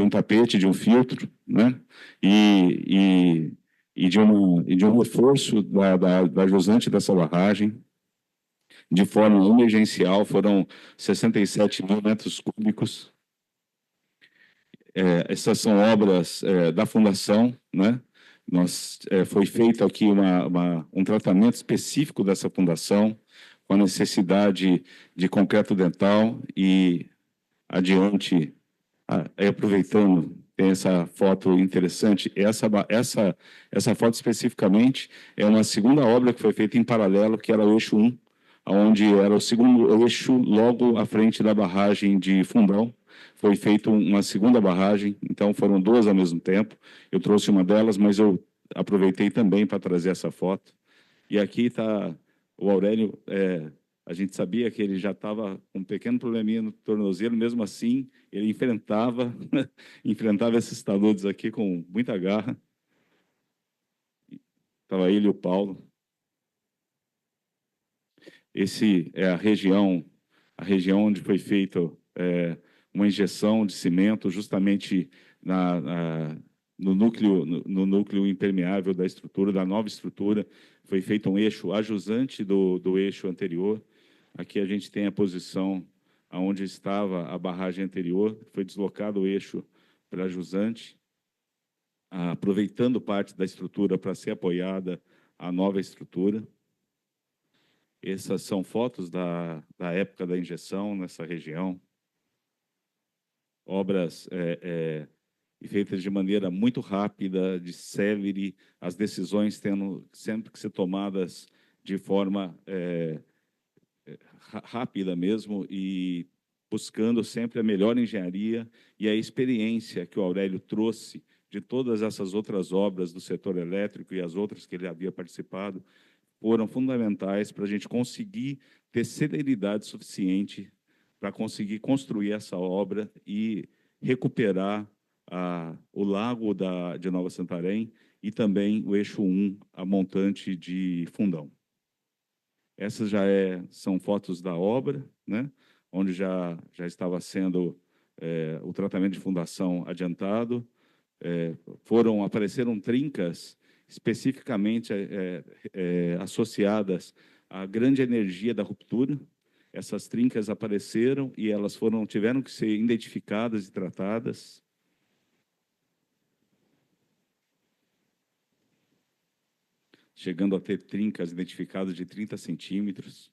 E: um tapete, de um filtro, né, e de um reforço da jusante dessa barragem, de forma emergencial, foram 67 mil metros cúbicos. Essas são obras da fundação, né? Foi feito aqui um tratamento específico dessa fundação, com a necessidade de concreto dental e adiante, aproveitando, tem essa foto interessante. Essa foto especificamente é uma segunda obra que foi feita em paralelo, que era o eixo 1, onde era o segundo eixo logo à frente da barragem de Fundão. Foi feita uma segunda barragem, então foram 2 ao mesmo tempo. Eu trouxe uma delas, mas eu aproveitei também para trazer essa foto. E aqui está o Aurélio, a gente sabia que ele já estava com um pequeno probleminha no tornozelo, mesmo assim, ele enfrentava esses taludes aqui com muita garra. Estava ele e o Paulo. Esse é a região onde foi feita uma injeção de cimento justamente no núcleo impermeável da estrutura, da nova estrutura. Foi feito um eixo ajusante do eixo anterior. Aqui a gente tem a posição onde estava a barragem anterior, foi deslocado o eixo para ajusante. aproveitando parte da estrutura para ser apoiada a nova estrutura. Essas são fotos da época da injeção nessa região. Obras feitas de maneira muito rápida, de célere, as decisões tendo sempre que ser tomadas de forma rápida mesmo e buscando sempre a melhor engenharia e a experiência que o Aurélio trouxe de todas essas outras obras do setor elétrico e as outras que ele havia participado, foram fundamentais para a gente conseguir ter celeridade suficiente para conseguir construir essa obra e recuperar o lago de Nova Santarém e também o eixo 1, a montante de Fundão. Essas são fotos da obra, né, onde já estava sendo o tratamento de fundação adiantado. Apareceram trincas especificamente associadas à grande energia da ruptura. Essas trincas apareceram e elas tiveram que ser identificadas e tratadas. Chegando a ter trincas identificadas de 30 centímetros.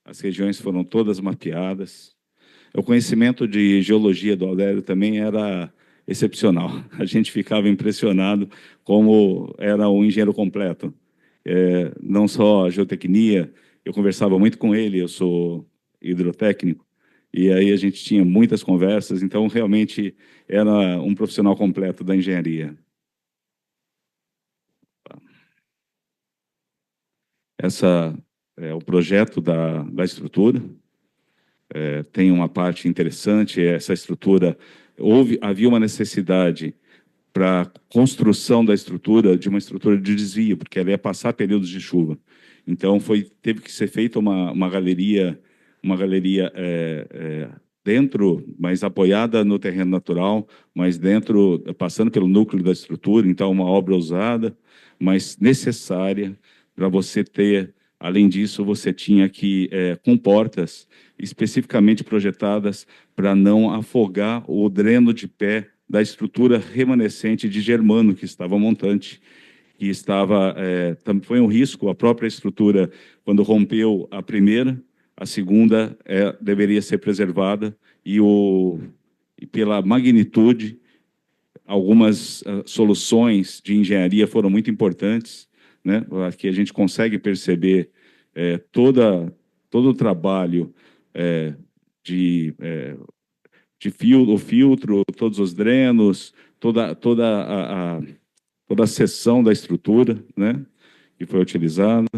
E: As regiões foram todas mapeadas. O conhecimento de geologia do Aurélio também era excepcional. A gente ficava impressionado como era um engenheiro completo. Não só a geotecnia, eu conversava muito com ele, eu sou hidrotécnico, e aí a gente tinha muitas conversas, então realmente era um profissional completo da engenharia. Essa é o projeto da estrutura. Tem uma parte interessante, essa estrutura, havia uma necessidade para a construção da estrutura, de uma estrutura de desvio, porque ela ia passar períodos de chuva. Então, teve que ser feita uma galeria dentro, mas apoiada no terreno natural, mas dentro, passando pelo núcleo da estrutura, então uma obra ousada, mas necessária para você ter. Além disso, você tinha que, com portas especificamente projetadas para não afogar o dreno de pé da estrutura remanescente de Germano que estava montante, que estava, também foi um risco, a própria estrutura, quando rompeu a primeira, a segunda deveria ser preservada, e pela magnitude, algumas soluções de engenharia foram muito importantes, né? Aqui a gente consegue perceber todo o trabalho o filtro, todos os drenos, toda a seção da estrutura, né, que foi utilizada.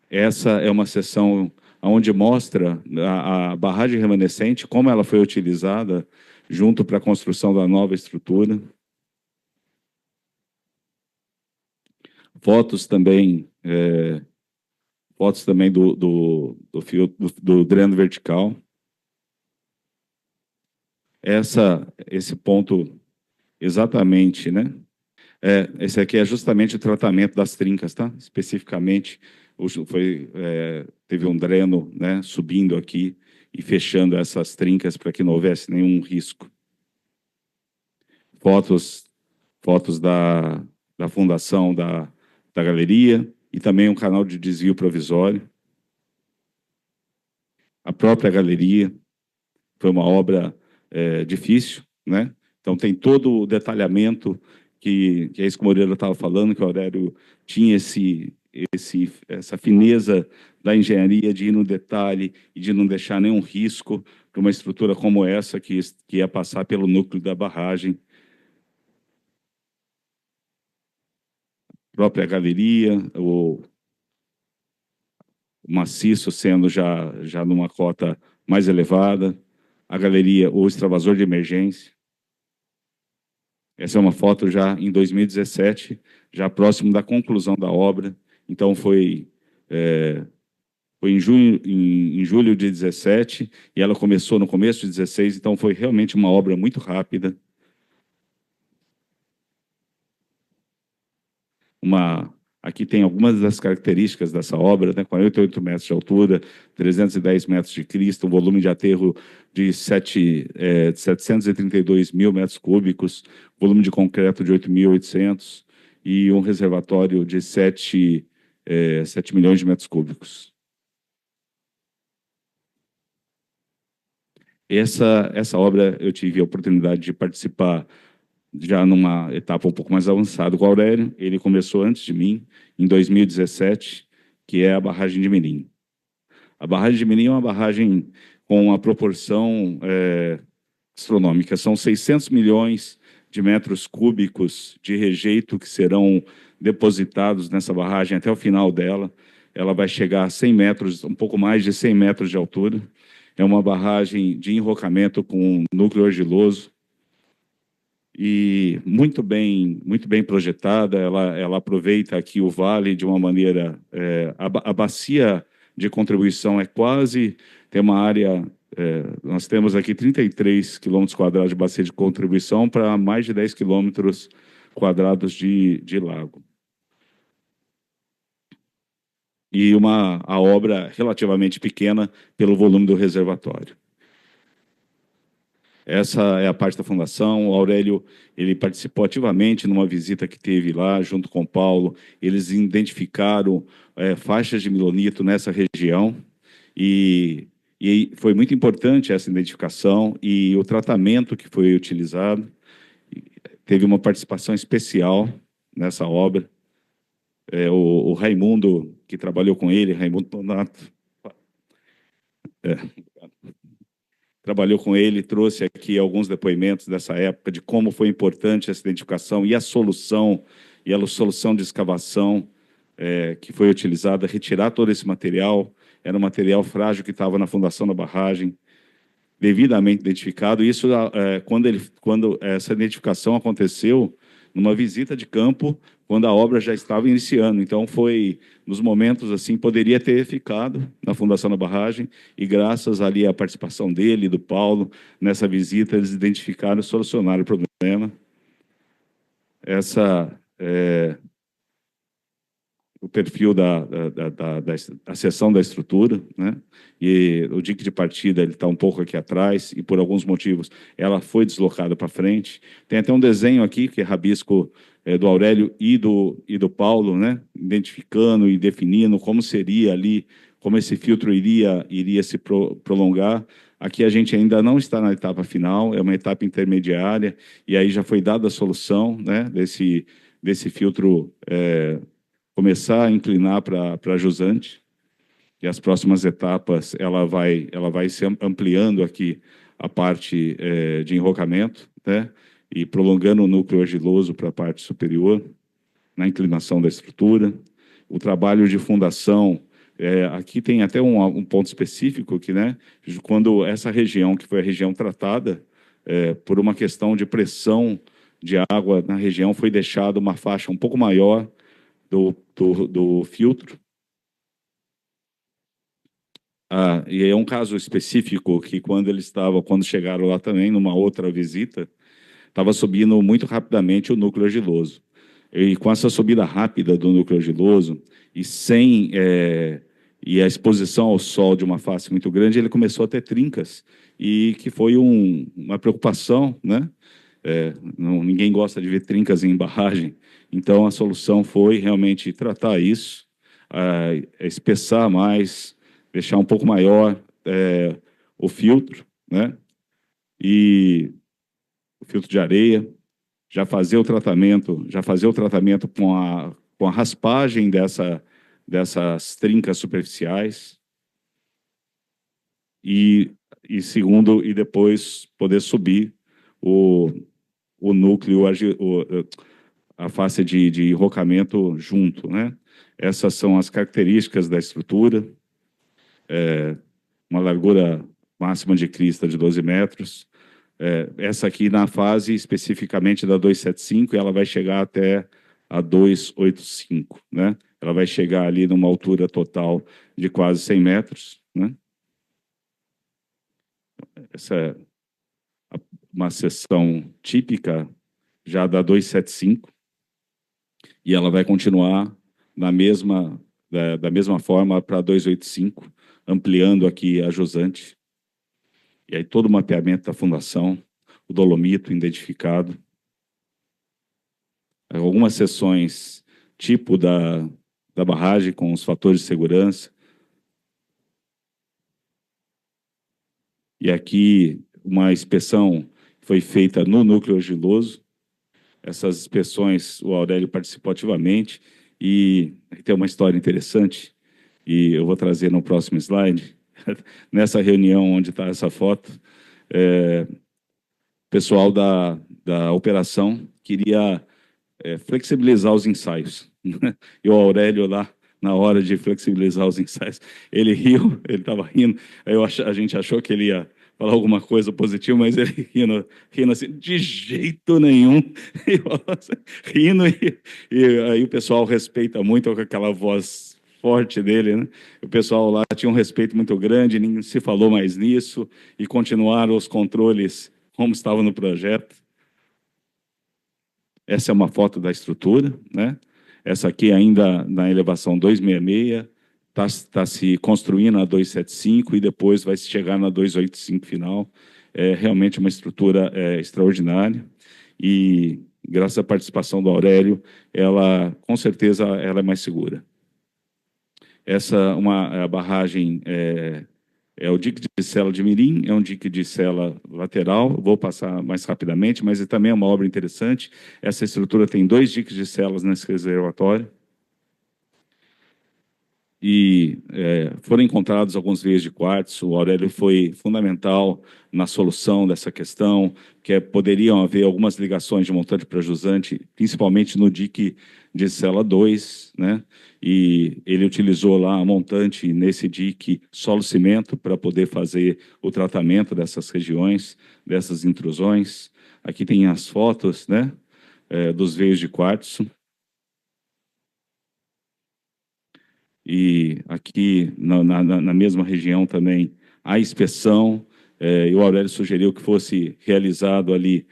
E: Essa é uma seção onde mostra a barragem remanescente, como ela foi utilizada junto para a construção da nova estrutura. Fotos também do dreno vertical. Esse ponto exatamente, né? Esse aqui é justamente o tratamento das trincas, tá? Especificamente, teve um dreno, né, subindo aqui e fechando essas trincas para que não houvesse nenhum risco. Fotos da fundação da galeria e também um canal de desvio provisório. A própria galeria foi uma obra difícil, né? Então tem todo o detalhamento que é isso que o Moreira estava falando, que o Aurélio tinha essa fineza da engenharia de ir no detalhe e de não deixar nenhum risco para uma estrutura como essa que ia passar pelo núcleo da barragem. A própria galeria, o maciço sendo já numa cota mais elevada, a galeria, o extravasor de emergência. Essa é uma foto já em 2017, já próximo da conclusão da obra. Então, foi em julho de 17, e ela começou no começo de 16, então foi realmente uma obra muito rápida. Aqui tem algumas das características dessa obra, né? 48 metros de altura, 310 metros de crista, um volume de aterro de 732 mil metros cúbicos, volume de concreto de 8.800 e um reservatório de 7 milhões de metros cúbicos. Essa obra eu tive a oportunidade de participar já numa etapa um pouco mais avançada com o Aurélio. Ele começou antes de mim, em 2017, que é a barragem de Mirim. A barragem de Mirim é uma barragem com uma proporção astronômica. São 600 milhões de metros cúbicos de rejeito que serão depositados nessa barragem até o final dela. Ela vai chegar a 100 metros, um pouco mais de 100 metros de altura. É uma barragem de enrocamento com núcleo argiloso e muito bem projetada. Ela aproveita aqui o vale de uma maneira... a bacia de contribuição tem uma área... nós temos aqui 33 quilômetros quadrados de bacia de contribuição para mais de 10 quilômetros quadrados de lago. E a obra relativamente pequena pelo volume do reservatório. Essa é a parte da fundação. O Aurélio ele participou ativamente numa visita que teve lá, junto com o Paulo. Eles identificaram faixas de milonito nessa região e foi muito importante essa identificação e o tratamento que foi utilizado. Teve uma participação especial nessa obra. O Raimundo, que trabalhou com ele, Raimundo Donato, trabalhou com ele, trouxe aqui alguns depoimentos dessa época de como foi importante essa identificação e a solução de escavação que foi utilizada, retirar todo esse material. Era um material frágil que estava na fundação da barragem, devidamente identificado. Isso, quando essa identificação aconteceu, numa visita de campo, quando a obra já estava iniciando. Então, foi nos momentos assim, poderia ter ficado na fundação da barragem, e graças ali à participação dele e do Paulo, nessa visita, eles identificaram e solucionaram o problema. O perfil da seção da estrutura, né? E o dique de partida ele está um pouco aqui atrás, e por alguns motivos ela foi deslocada para frente. Tem até um desenho aqui, que é rabisco do Aurélio e do Paulo, né? Identificando e definindo como seria ali, como esse filtro iria se prolongar. Aqui a gente ainda não está na etapa final, é uma etapa intermediária, e aí já foi dada a solução, né? Desse filtro começar a inclinar para jusante, e as próximas etapas ela vai se ampliando aqui a parte de enrocamento, né? E prolongando o núcleo argiloso para a parte superior, na inclinação da estrutura. O trabalho de fundação, aqui tem até um ponto específico que, né, quando essa região, que foi a região tratada, por uma questão de pressão de água na região, foi deixada uma faixa um pouco maior do filtro. E é um caso específico que quando chegaram lá também, numa outra visita, estava subindo muito rapidamente o núcleo argiloso. E com essa subida rápida do núcleo argiloso, e a exposição ao sol de uma face muito grande, ele começou a ter trincas, e que foi uma preocupação, né? Ninguém gosta de ver trincas em barragem. Então, a solução foi realmente tratar isso, espessar mais, deixar um pouco maior o filtro, né? E o filtro de areia, já fazer o tratamento com a raspagem dessas trincas superficiais, e depois poder subir o núcleo, a face de enrocamento junto, né? Essas são as características da estrutura. Uma largura máxima de crista de 12 metros. Essa aqui na fase especificamente da 275, ela vai chegar até a 285, né? Ela vai chegar ali numa altura total de quase 100 metros, né? Essa é uma seção típica já da 275, e ela vai continuar da mesma forma para 285, ampliando aqui a jusante. E aí todo o mapeamento da fundação, o dolomito identificado. Algumas seções tipo da barragem com os fatores de segurança. E aqui uma inspeção foi feita no núcleo argiloso. Essas inspeções o Aurélio participou ativamente e tem uma história interessante e eu vou trazer no próximo slide. Nessa reunião onde está essa foto, o pessoal da operação queria flexibilizar os ensaios. E o Aurélio lá, na hora de flexibilizar os ensaios, ele riu, ele estava rindo, aí a gente achou que ele ia falar alguma coisa positiva, mas ele rindo assim, de jeito nenhum, rindo, e aí o pessoal respeita muito com aquela voz forte dele, né? O pessoal lá tinha um respeito muito grande, ninguém se falou mais nisso, e continuaram os controles como estava no projeto. Essa é uma foto da estrutura, né? Essa aqui ainda na elevação 266, está se construindo a 275 e depois vai chegar na 285 final. É realmente uma estrutura extraordinária e, graças à participação do Aurélio, ela, com certeza, ela é mais segura. Essa a barragem é o dique de sela de Mirim, é um dique de sela lateral, vou passar mais rapidamente, mas também é uma obra interessante. Essa estrutura tem 2 diques de celas nesse reservatório. E foram encontrados alguns veios de quartzo. O Aurélio foi fundamental na solução dessa questão, que poderiam haver algumas ligações de montante para jusante, principalmente no dique de cela 2, né? E ele utilizou lá a montante nesse dique solo-cimento para poder fazer o tratamento dessas regiões, dessas intrusões. Aqui tem as fotos, né, dos veios de quartzo. E aqui, na mesma região também, a inspeção, e o Aurélio sugeriu que fosse realizado ali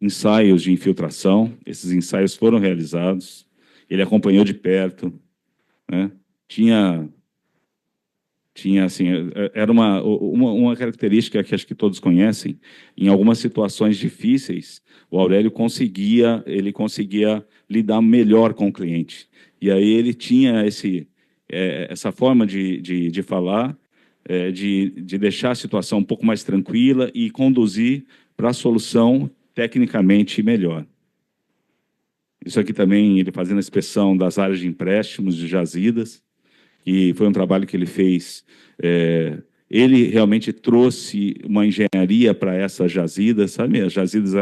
E: ensaios de infiltração. Esses ensaios foram realizados, ele acompanhou de perto, né? Tinha assim, era uma característica que acho que todos conhecem, em algumas situações difíceis, o Aurélio conseguia lidar melhor com o cliente. E aí ele tinha essa forma de falar, de deixar a situação um pouco mais tranquila e conduzir para a solução tecnicamente melhor. Isso aqui também, ele fazendo a inspeção das áreas de empréstimos de jazidas, e foi um trabalho que ele fez. Ele realmente trouxe uma engenharia para essas jazidas, sabe? As jazidas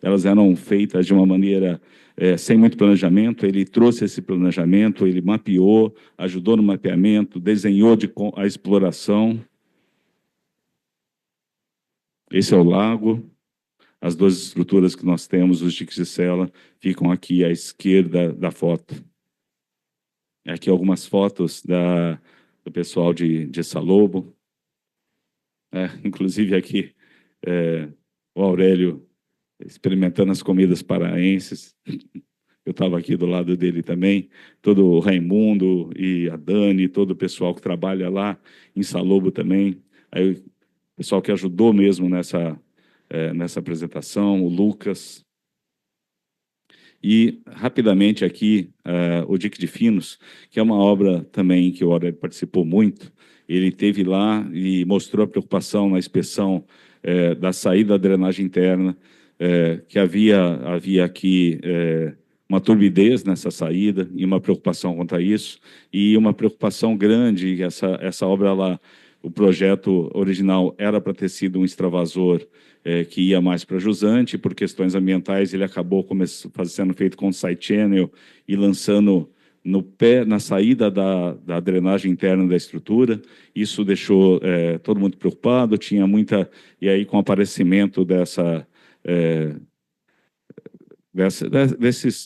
E: elas eram feitas de uma maneira sem muito planejamento. Ele trouxe esse planejamento, ele mapeou, ajudou no mapeamento, desenhou a exploração. Esse é o lago. As 2 estruturas que nós temos, os diques de cela, ficam aqui à esquerda da foto. Aqui algumas fotos do pessoal de Salobo. Inclusive aqui o Aurélio experimentando as comidas paraenses. Eu estava aqui do lado dele também, todo o Raimundo e a Dani, todo o pessoal que trabalha lá em Salobo também. Aí o pessoal que ajudou mesmo nessa apresentação, o Lucas. E, rapidamente, aqui, o Dique de Finos, que é uma obra também que o Aurélio participou muito. Ele esteve lá e mostrou a preocupação na inspeção da saída da drenagem interna, que havia aqui uma turbidez nessa saída e uma preocupação quanto a isso, e uma preocupação grande. Essa obra lá, o projeto original era para ter sido um extravasor que ia mais para jusante. Por questões ambientais, ele acabou sendo feito com side channel e lançando na saída da drenagem interna da estrutura. Isso deixou todo mundo preocupado, tinha muita... E aí, com o aparecimento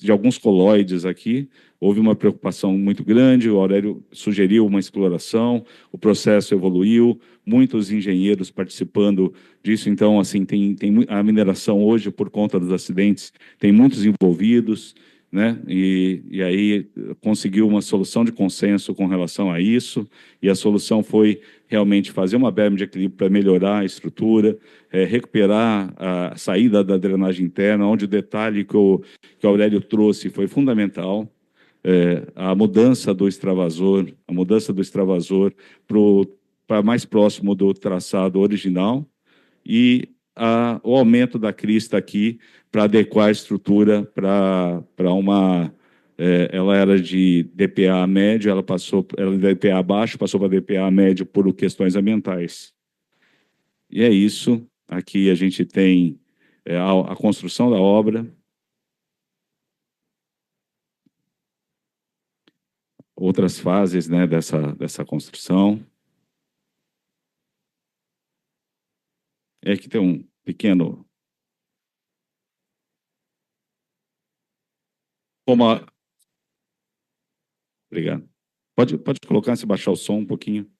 E: de alguns colóides aqui, houve uma preocupação muito grande. O Aurélio sugeriu uma exploração, o processo evoluiu, muitos engenheiros participando disso. Então, assim, tem a mineração hoje, por conta dos acidentes, tem muitos envolvidos, né? E aí conseguiu uma solução de consenso com relação a isso, e a solução foi realmente fazer uma berma de equilíbrio para melhorar a estrutura, recuperar a saída da drenagem interna, onde o detalhe que o Aurélio trouxe foi fundamental, a mudança do extravasor para mais próximo do traçado original, e o aumento da crista aqui para adequar a estrutura para uma... ela era de DPA médio, ela era de DPA baixo, passou para DPA médio por questões ambientais. E é isso. Aqui a gente tem a construção da obra, outras fases, né, dessa construção. Aqui tem um pequeno... Obrigado. Pode colocar, se baixar o som um pouquinho.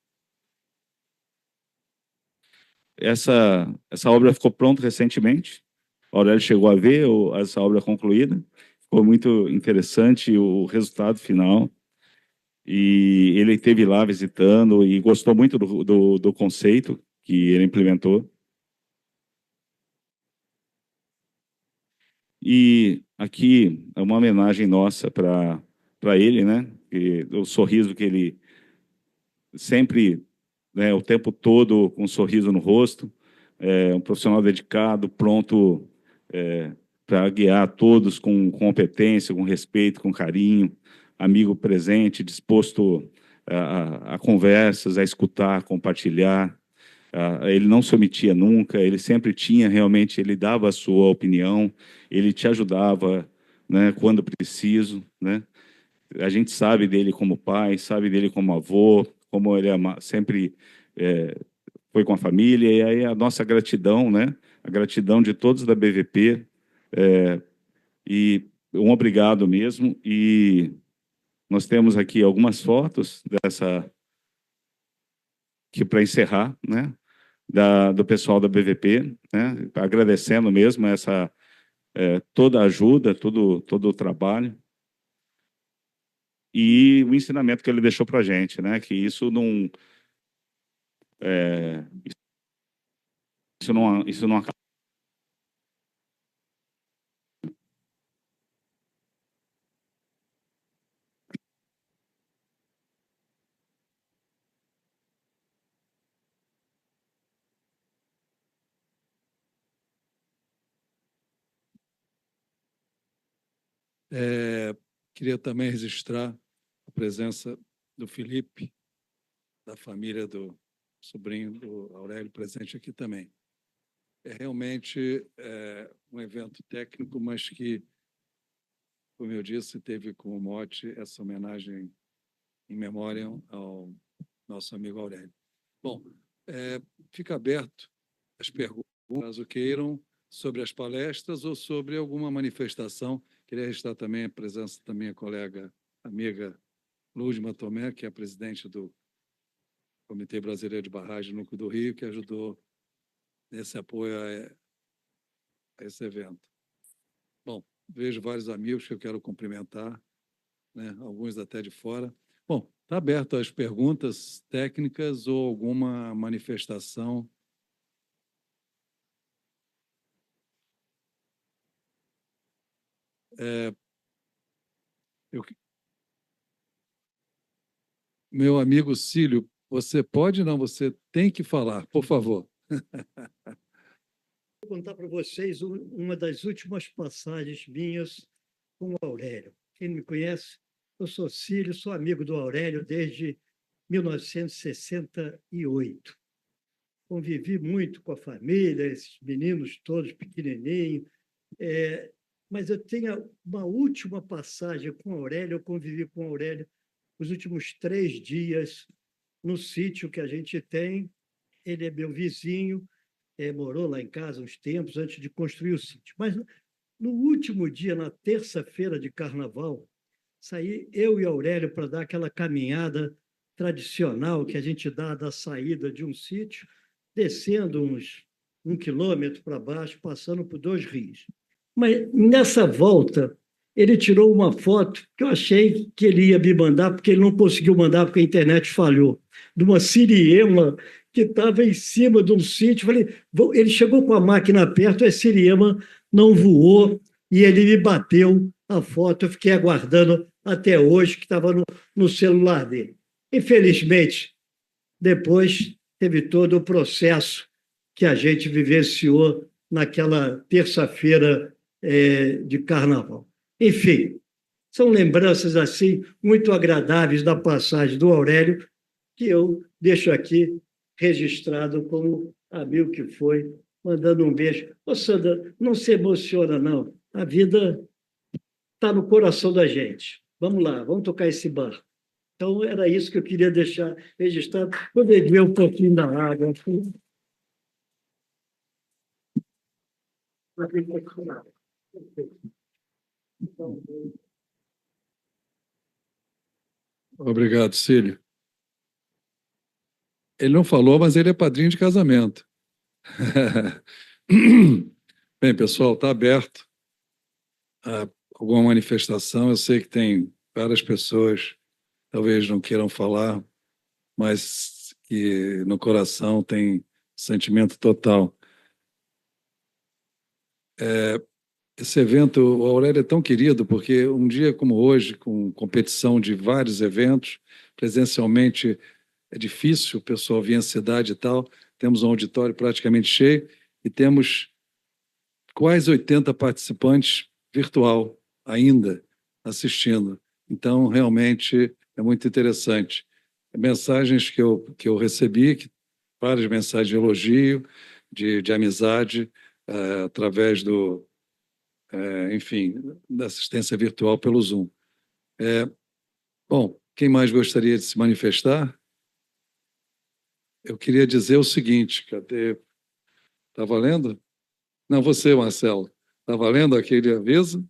E: Essa obra ficou pronta recentemente. O Aurélio chegou a ver essa obra concluída. Ficou muito interessante o resultado final. E ele esteve lá visitando e gostou muito do conceito que ele implementou. E aqui é uma homenagem nossa para ele, né? O sorriso que ele sempre, né, o tempo todo com um sorriso no rosto, um profissional dedicado, pronto para guiar todos com competência, com respeito, com carinho, amigo presente, disposto a conversas, a escutar, a compartilhar. Ele não se omitia nunca, ele sempre tinha realmente, ele dava a sua opinião, ele te ajudava, né, quando preciso, né? A gente sabe dele como pai, sabe dele como avô, como ele sempre foi com a família, e aí a nossa gratidão, né? A gratidão de todos da BVP, e um obrigado mesmo. E nós temos aqui algumas fotos que para encerrar, né? Do pessoal da BVP, né? Agradecendo mesmo toda a ajuda, todo o trabalho. E o ensinamento que ele deixou para a gente, né? Que isso não acaba.
A: Queria também registrar a presença do Felipe, da família do sobrinho do Aurélio, presente aqui também. É realmente um evento técnico, mas que, como eu disse, teve como mote essa homenagem em memória ao nosso amigo Aurélio. Bom, fica aberto as perguntas, caso queiram, sobre as palestras ou sobre alguma manifestação. Queria registrar também a presença da minha colega, amiga Lúdima Tomé, que é a presidente do Comitê Brasileiro de Barragem Núcleo do Rio, que ajudou nesse apoio a esse evento. Bom, vejo vários amigos que eu quero cumprimentar, né? Alguns até de fora. Bom, está aberto às perguntas técnicas ou alguma manifestação. Meu amigo Cílio, você pode? Não, você tem que falar, por favor.
D: Vou contar para vocês uma das últimas passagens minhas com o Aurélio. Quem me conhece, eu sou Cílio, sou amigo do Aurélio desde 1968. Convivi muito com a família, esses meninos todos pequenininhos, mas eu tenho uma última passagem com o Aurélio, eu convivi com o Aurélio os últimos 3 dias no sítio que a gente tem. Ele é meu vizinho, morou lá em casa uns tempos antes de construir o sítio. Mas no último dia, na terça-feira de carnaval, saí eu e Aurélio para dar aquela caminhada tradicional que a gente dá da saída de um sítio, descendo uns 1 quilômetro para baixo, passando por 2 rios. Mas nessa volta, ele tirou uma foto que eu achei que ele ia me mandar, porque ele não conseguiu mandar porque a internet falhou, de uma siriema que estava em cima de um sítio. Falei, ele chegou com a máquina perto, a siriema não voou e ele me bateu a foto. Eu fiquei aguardando até hoje, que estava no celular dele. Infelizmente, depois teve todo o processo que a gente vivenciou naquela terça-feira de carnaval. Enfim, são lembranças assim muito agradáveis da passagem do Aurélio, que eu deixo aqui registrado como amigo que foi, mandando um beijo. Ô, Sandra, não se emociona, não. A vida está no coração da gente. Vamos lá, vamos tocar esse barco. Então, era isso que eu queria deixar registrado. Vou beber um pouquinho da água.
A: Obrigado, Cílio. Ele não falou, mas ele é padrinho de casamento. Bem, pessoal, está aberto a alguma manifestação. Eu sei que tem várias pessoas, talvez não queiram falar, mas que no coração tem sentimento total. Esse evento, o Aurélio é tão querido, porque um dia como hoje, com competição de vários eventos, presencialmente é difícil o pessoal vir à cidade e tal, temos um auditório praticamente cheio e temos quase 80 participantes virtual ainda assistindo. Então, realmente, é muito interessante. Mensagens que eu recebi, várias mensagens de elogio, de amizade, através enfim, da assistência virtual pelo Zoom. Bom, quem mais gostaria de se manifestar? Eu queria dizer o seguinte, cadê? Está valendo? Não, você, Marcelo. Está valendo aquele aviso?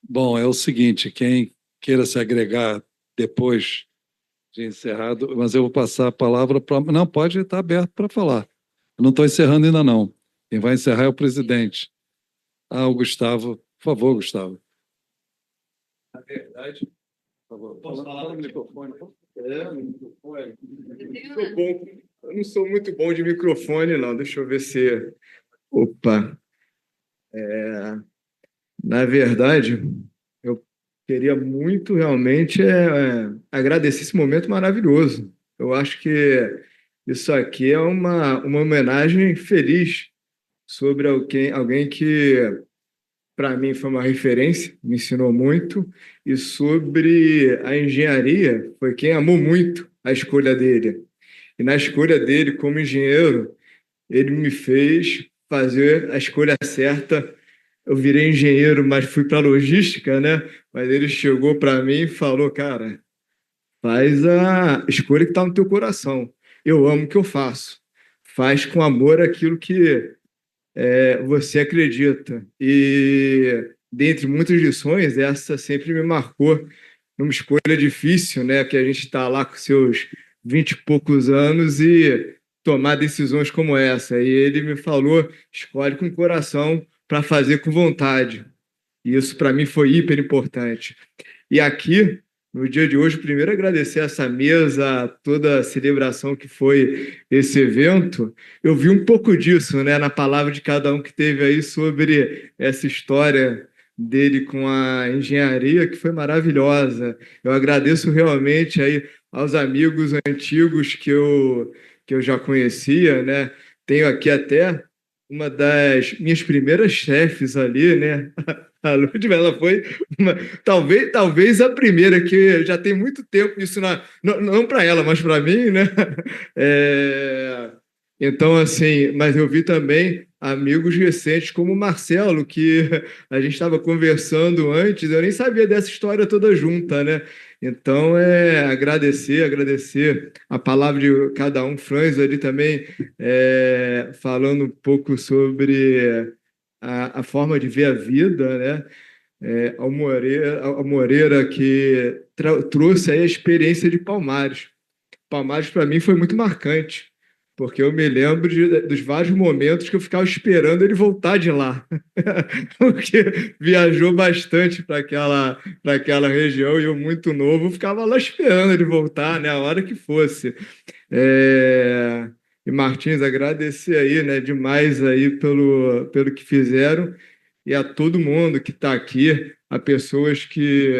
A: Bom, é o seguinte, quem queira se agregar depois de encerrado, mas eu vou passar a palavra para... Não, pode estar aberto para falar. Eu não estou encerrando ainda, não. Quem vai encerrar é o presidente. O Gustavo. Por favor, Gustavo. Na verdade... Por favor.
F: Posso falar
A: no microfone?
F: No microfone. Eu não sou muito bom de microfone, não. Deixa eu ver se... Opa! Na verdade, eu queria muito realmente agradecer esse momento maravilhoso. Eu acho que isso aqui é uma homenagem feliz sobre alguém que, para mim, foi uma referência, me ensinou muito, e sobre a engenharia, foi quem amou muito a escolha dele. E na escolha dele como engenheiro, ele me fez fazer a escolha certa. Eu virei engenheiro, mas fui para logística, né? Mas ele chegou para mim e falou, cara, faz a escolha que está no teu coração. Eu amo o que eu faço. Faz com amor aquilo que você acredita. E, dentre muitas lições, essa sempre me marcou numa escolha difícil, né? Que a gente está lá com seus 20 e poucos anos e tomar decisões como essa. E ele me falou, escolhe com o coração para fazer com vontade. E isso, para mim, foi hiper importante. E aqui, no dia de hoje, primeiro agradecer essa mesa, toda a celebração que foi esse evento. Eu vi um pouco disso, né, na palavra de cada um que teve aí sobre essa história dele com a engenharia, que foi maravilhosa. Eu agradeço realmente aí aos amigos antigos que eu já conhecia, né? Tenho aqui até uma das minhas primeiras chefes ali, né? A Ludmilla, ela foi talvez a primeira, que já tem muito tempo isso, não para ela, mas para mim, né? Então, assim, mas eu vi também amigos recentes como o Marcelo, que a gente estava conversando antes, eu nem sabia dessa história toda junta, né? Então, agradecer a palavra de cada um. Franz ali também, falando um pouco sobre a forma de ver a vida, né? Ao Moreira que trouxe aí a experiência de Palmares. Palmares, para mim, foi muito marcante. porque eu me lembro dos vários momentos que eu ficava esperando ele voltar de lá, porque viajou bastante para aquela região e eu, muito novo, ficava lá esperando ele voltar, né, a hora que fosse. E Martins, agradecer aí, né, demais aí pelo que fizeram e a todo mundo que está aqui, a pessoas que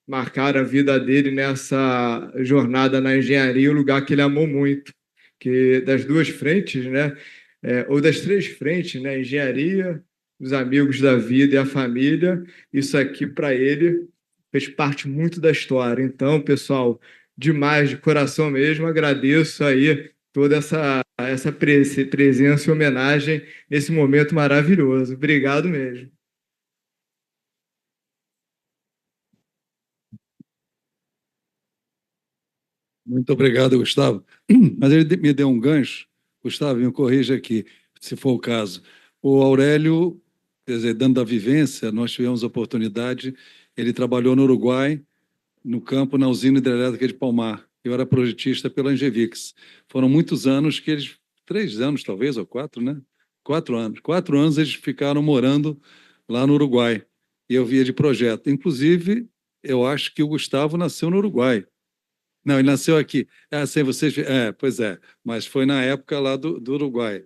F: marcaram a vida dele nessa jornada na engenharia, o lugar que ele amou muito, que das duas frentes, né, ou das três frentes, né, engenharia, os amigos da vida e a família, isso aqui para ele fez parte muito da história. Então, pessoal, demais, de coração mesmo, agradeço aí toda essa presença e homenagem nesse momento maravilhoso. Obrigado mesmo.
A: Muito obrigado, Gustavo. Mas ele me deu um gancho. Gustavo, me corrija aqui, se for o caso. O Aurélio, quer dizer, dando da vivência, nós tivemos a oportunidade, ele trabalhou no Uruguai, no campo, na usina hidrelétrica de Palmar. Eu era projetista pela Engevix. Foram muitos anos que eles, 3 anos talvez, ou 4, né? 4 anos. 4 anos eles ficaram morando lá no Uruguai. E eu via de projeto. Inclusive, eu acho que o Gustavo nasceu no Uruguai. Não, ele nasceu aqui. Sem vocês. Pois é. Mas foi na época lá do Uruguai,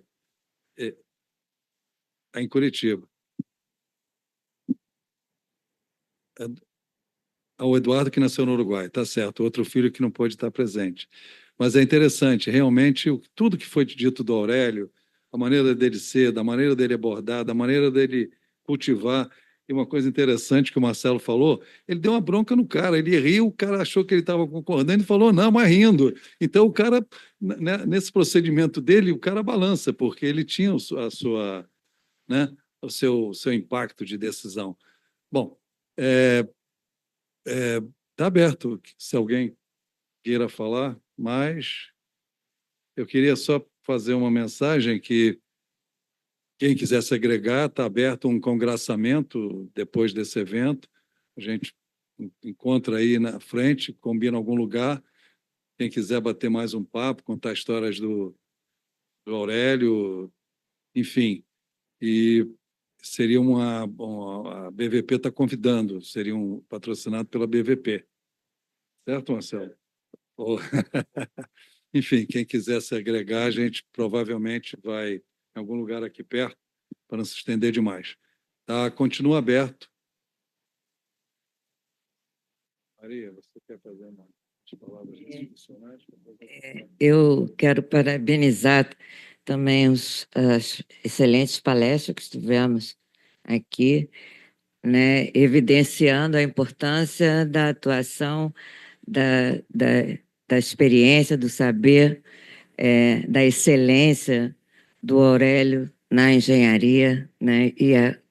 A: em Curitiba. O Eduardo que nasceu no Uruguai, tá certo. Outro filho que não pôde estar presente. Mas é interessante, realmente, tudo que foi dito do Aurélio, a maneira dele ser, da maneira dele abordar, da maneira dele cultivar. E uma coisa interessante que o Marcelo falou, ele deu uma bronca no cara, ele riu, o cara achou que ele estava concordando e falou, não, mas rindo. Então, o cara, né, nesse procedimento dele, o cara balança, porque ele tinha a sua, né, o seu impacto de decisão. Bom, está aberto, se alguém queira falar, mas eu queria só fazer uma mensagem que quem quiser se agregar, está aberto um congraçamento depois desse evento. A gente encontra aí na frente, combina algum lugar. Quem quiser bater mais um papo, contar histórias do Aurélio, enfim. E seria a BVP está convidando, seria patrocinado pela BVP. Certo, Marcelo? Enfim, quem quiser se agregar, a gente provavelmente vai em algum lugar aqui perto, para não se estender demais. Tá? Continua aberto. Maria, você quer fazer umas palavras institucionais?
C: Eu quero parabenizar também as excelentes palestras que tivemos aqui, né, evidenciando a importância da atuação, da experiência, do saber, da excelência do Aurélio na engenharia, né, e é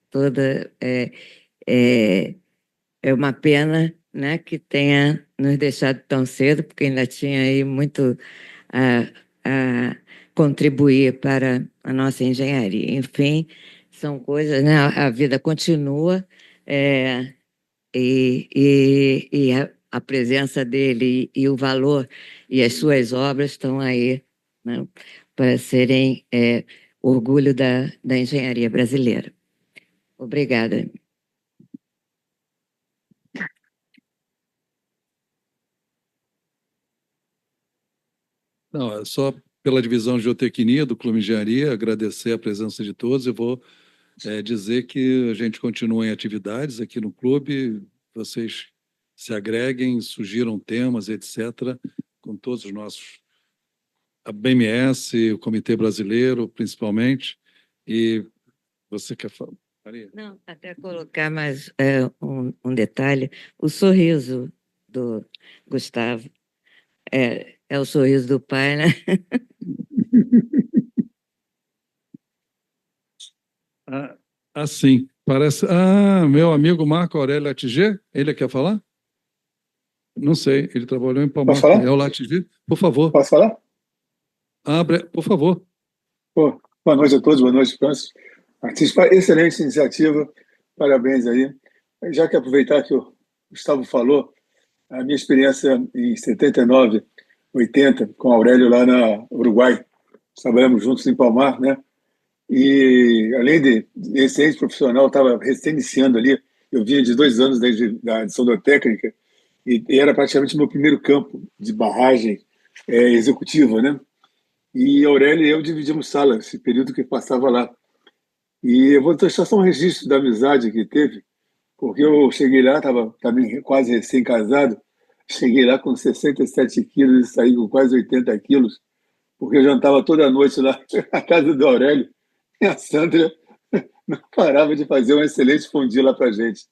C: uma pena, né, que tenha nos deixado tão cedo, porque ainda tinha aí muito a contribuir para a nossa engenharia. Enfim, são coisas, né, a vida continua, e a presença dele e o valor e as suas obras estão aí, né, para serem orgulho da engenharia brasileira. Obrigada.
A: Não, é só pela divisão de geotecnia do Clube Engenharia, agradecer a presença de todos. Eu vou dizer que a gente continua em atividades aqui no clube, vocês se agreguem, sugiram temas, etc., com todos os nossos, a BMS, o Comitê Brasileiro, principalmente, e você quer falar? Maria?
C: Não, até colocar mais um detalhe, o sorriso do Gustavo é o sorriso do pai, né?
A: Sim, parece. Meu amigo Marco Aurélio Latiger, ele quer falar? Não sei, ele trabalhou em Palmar.
G: Posso falar?
A: É o Latiger? Por favor.
G: Posso falar?
A: Por favor.
G: Boa noite a todos, boa noite, Francis. Excelente iniciativa, parabéns aí. Já que aproveitar que o Gustavo falou, a minha experiência em 79, 80, com Aurélio lá no Uruguai, trabalhamos juntos em Palmar, né? E, além de excelente profissional, estava recém-iniciando ali. Eu vinha de 2 anos da Sondotécnica e era praticamente meu primeiro campo de barragem executiva, né? E Aurélio e eu dividimos sala esse período que passava lá. E eu vou deixar só um registro da amizade que teve, porque eu cheguei lá, estava também quase recém-casado, cheguei lá com 67 quilos e saí com quase 80 quilos, porque eu jantava toda noite lá na casa do Aurélio, e a Sandra não parava de fazer um excelente fondue lá para a gente.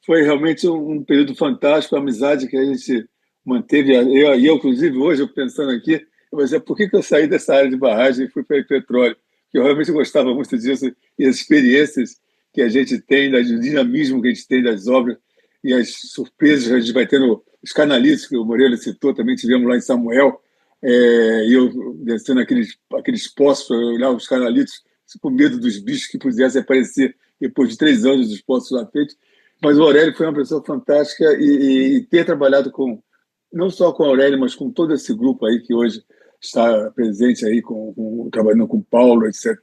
G: Foi realmente um período fantástico, a amizade que a gente manteve. Eu, inclusive, hoje, eu pensando aqui, eu vou dizer, por que eu saí dessa área de barragem e fui para o petróleo? Porque eu realmente gostava muito disso e as experiências que a gente tem, do dinamismo que a gente tem das obras e as surpresas que a gente vai ter nos canalitos, que o Moreira citou, também tivemos lá em Samuel, e eu descendo aqueles poços, olhar os canalitos, com medo dos bichos que pudessem aparecer depois de 3 anos dos poços lá feitos. Mas o Aurélio foi uma pessoa fantástica e ter trabalhado não só com o Aurélio, mas com todo esse grupo aí que hoje está presente aí, trabalhando com o Paulo, etc.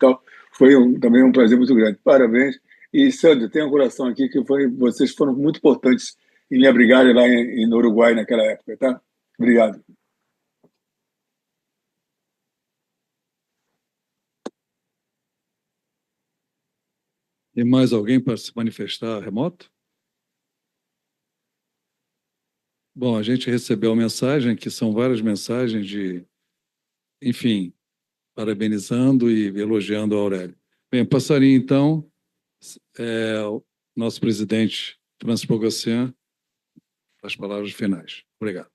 G: Foi também um prazer muito grande. Parabéns. E, Sandro, tenha um coração aqui que vocês foram muito importantes em me abrigarem lá no Uruguai naquela época, tá? Obrigado.
A: Tem mais alguém para se manifestar remoto? Bom, a gente recebeu a mensagem, que são várias mensagens enfim, parabenizando e elogiando a Aurélio. Bem, passaria então o nosso presidente Francis Bogossian as palavras finais. Obrigado.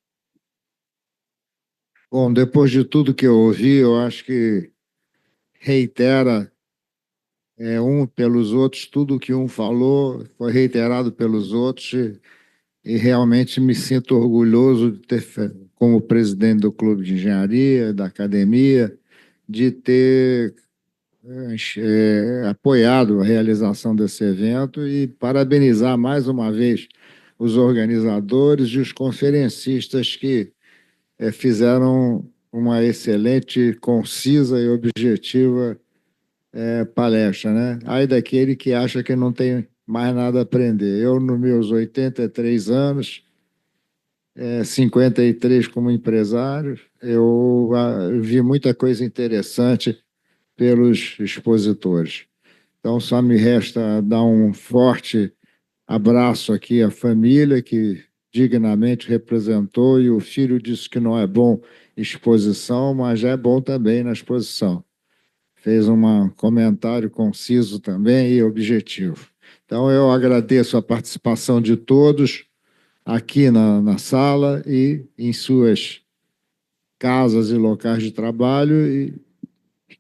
B: Bom, depois de tudo que eu ouvi, eu acho que reitera um pelos outros, tudo que um falou foi reiterado pelos outros e realmente me sinto orgulhoso de ter, como presidente do Clube de Engenharia, da academia, de ter apoiado a realização desse evento e parabenizar mais uma vez os organizadores e os conferencistas que fizeram uma excelente, concisa e objetiva palestra, né? Aí daquele que acha que não tem mais nada a aprender. Eu, nos meus 83 anos, 53 como empresário, eu vi muita coisa interessante pelos expositores. Então, só me resta dar um forte abraço aqui à família que dignamente representou e o filho disse que não é bom exposição, mas é bom também na exposição. Fez um comentário conciso também e objetivo. Então, eu agradeço a participação de todos aqui na sala e em suas casas e locais de trabalho e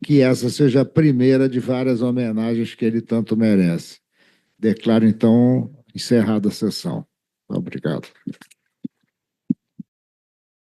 B: que essa seja a primeira de várias homenagens que ele tanto merece. Declaro, então, encerrada a sessão. Obrigado.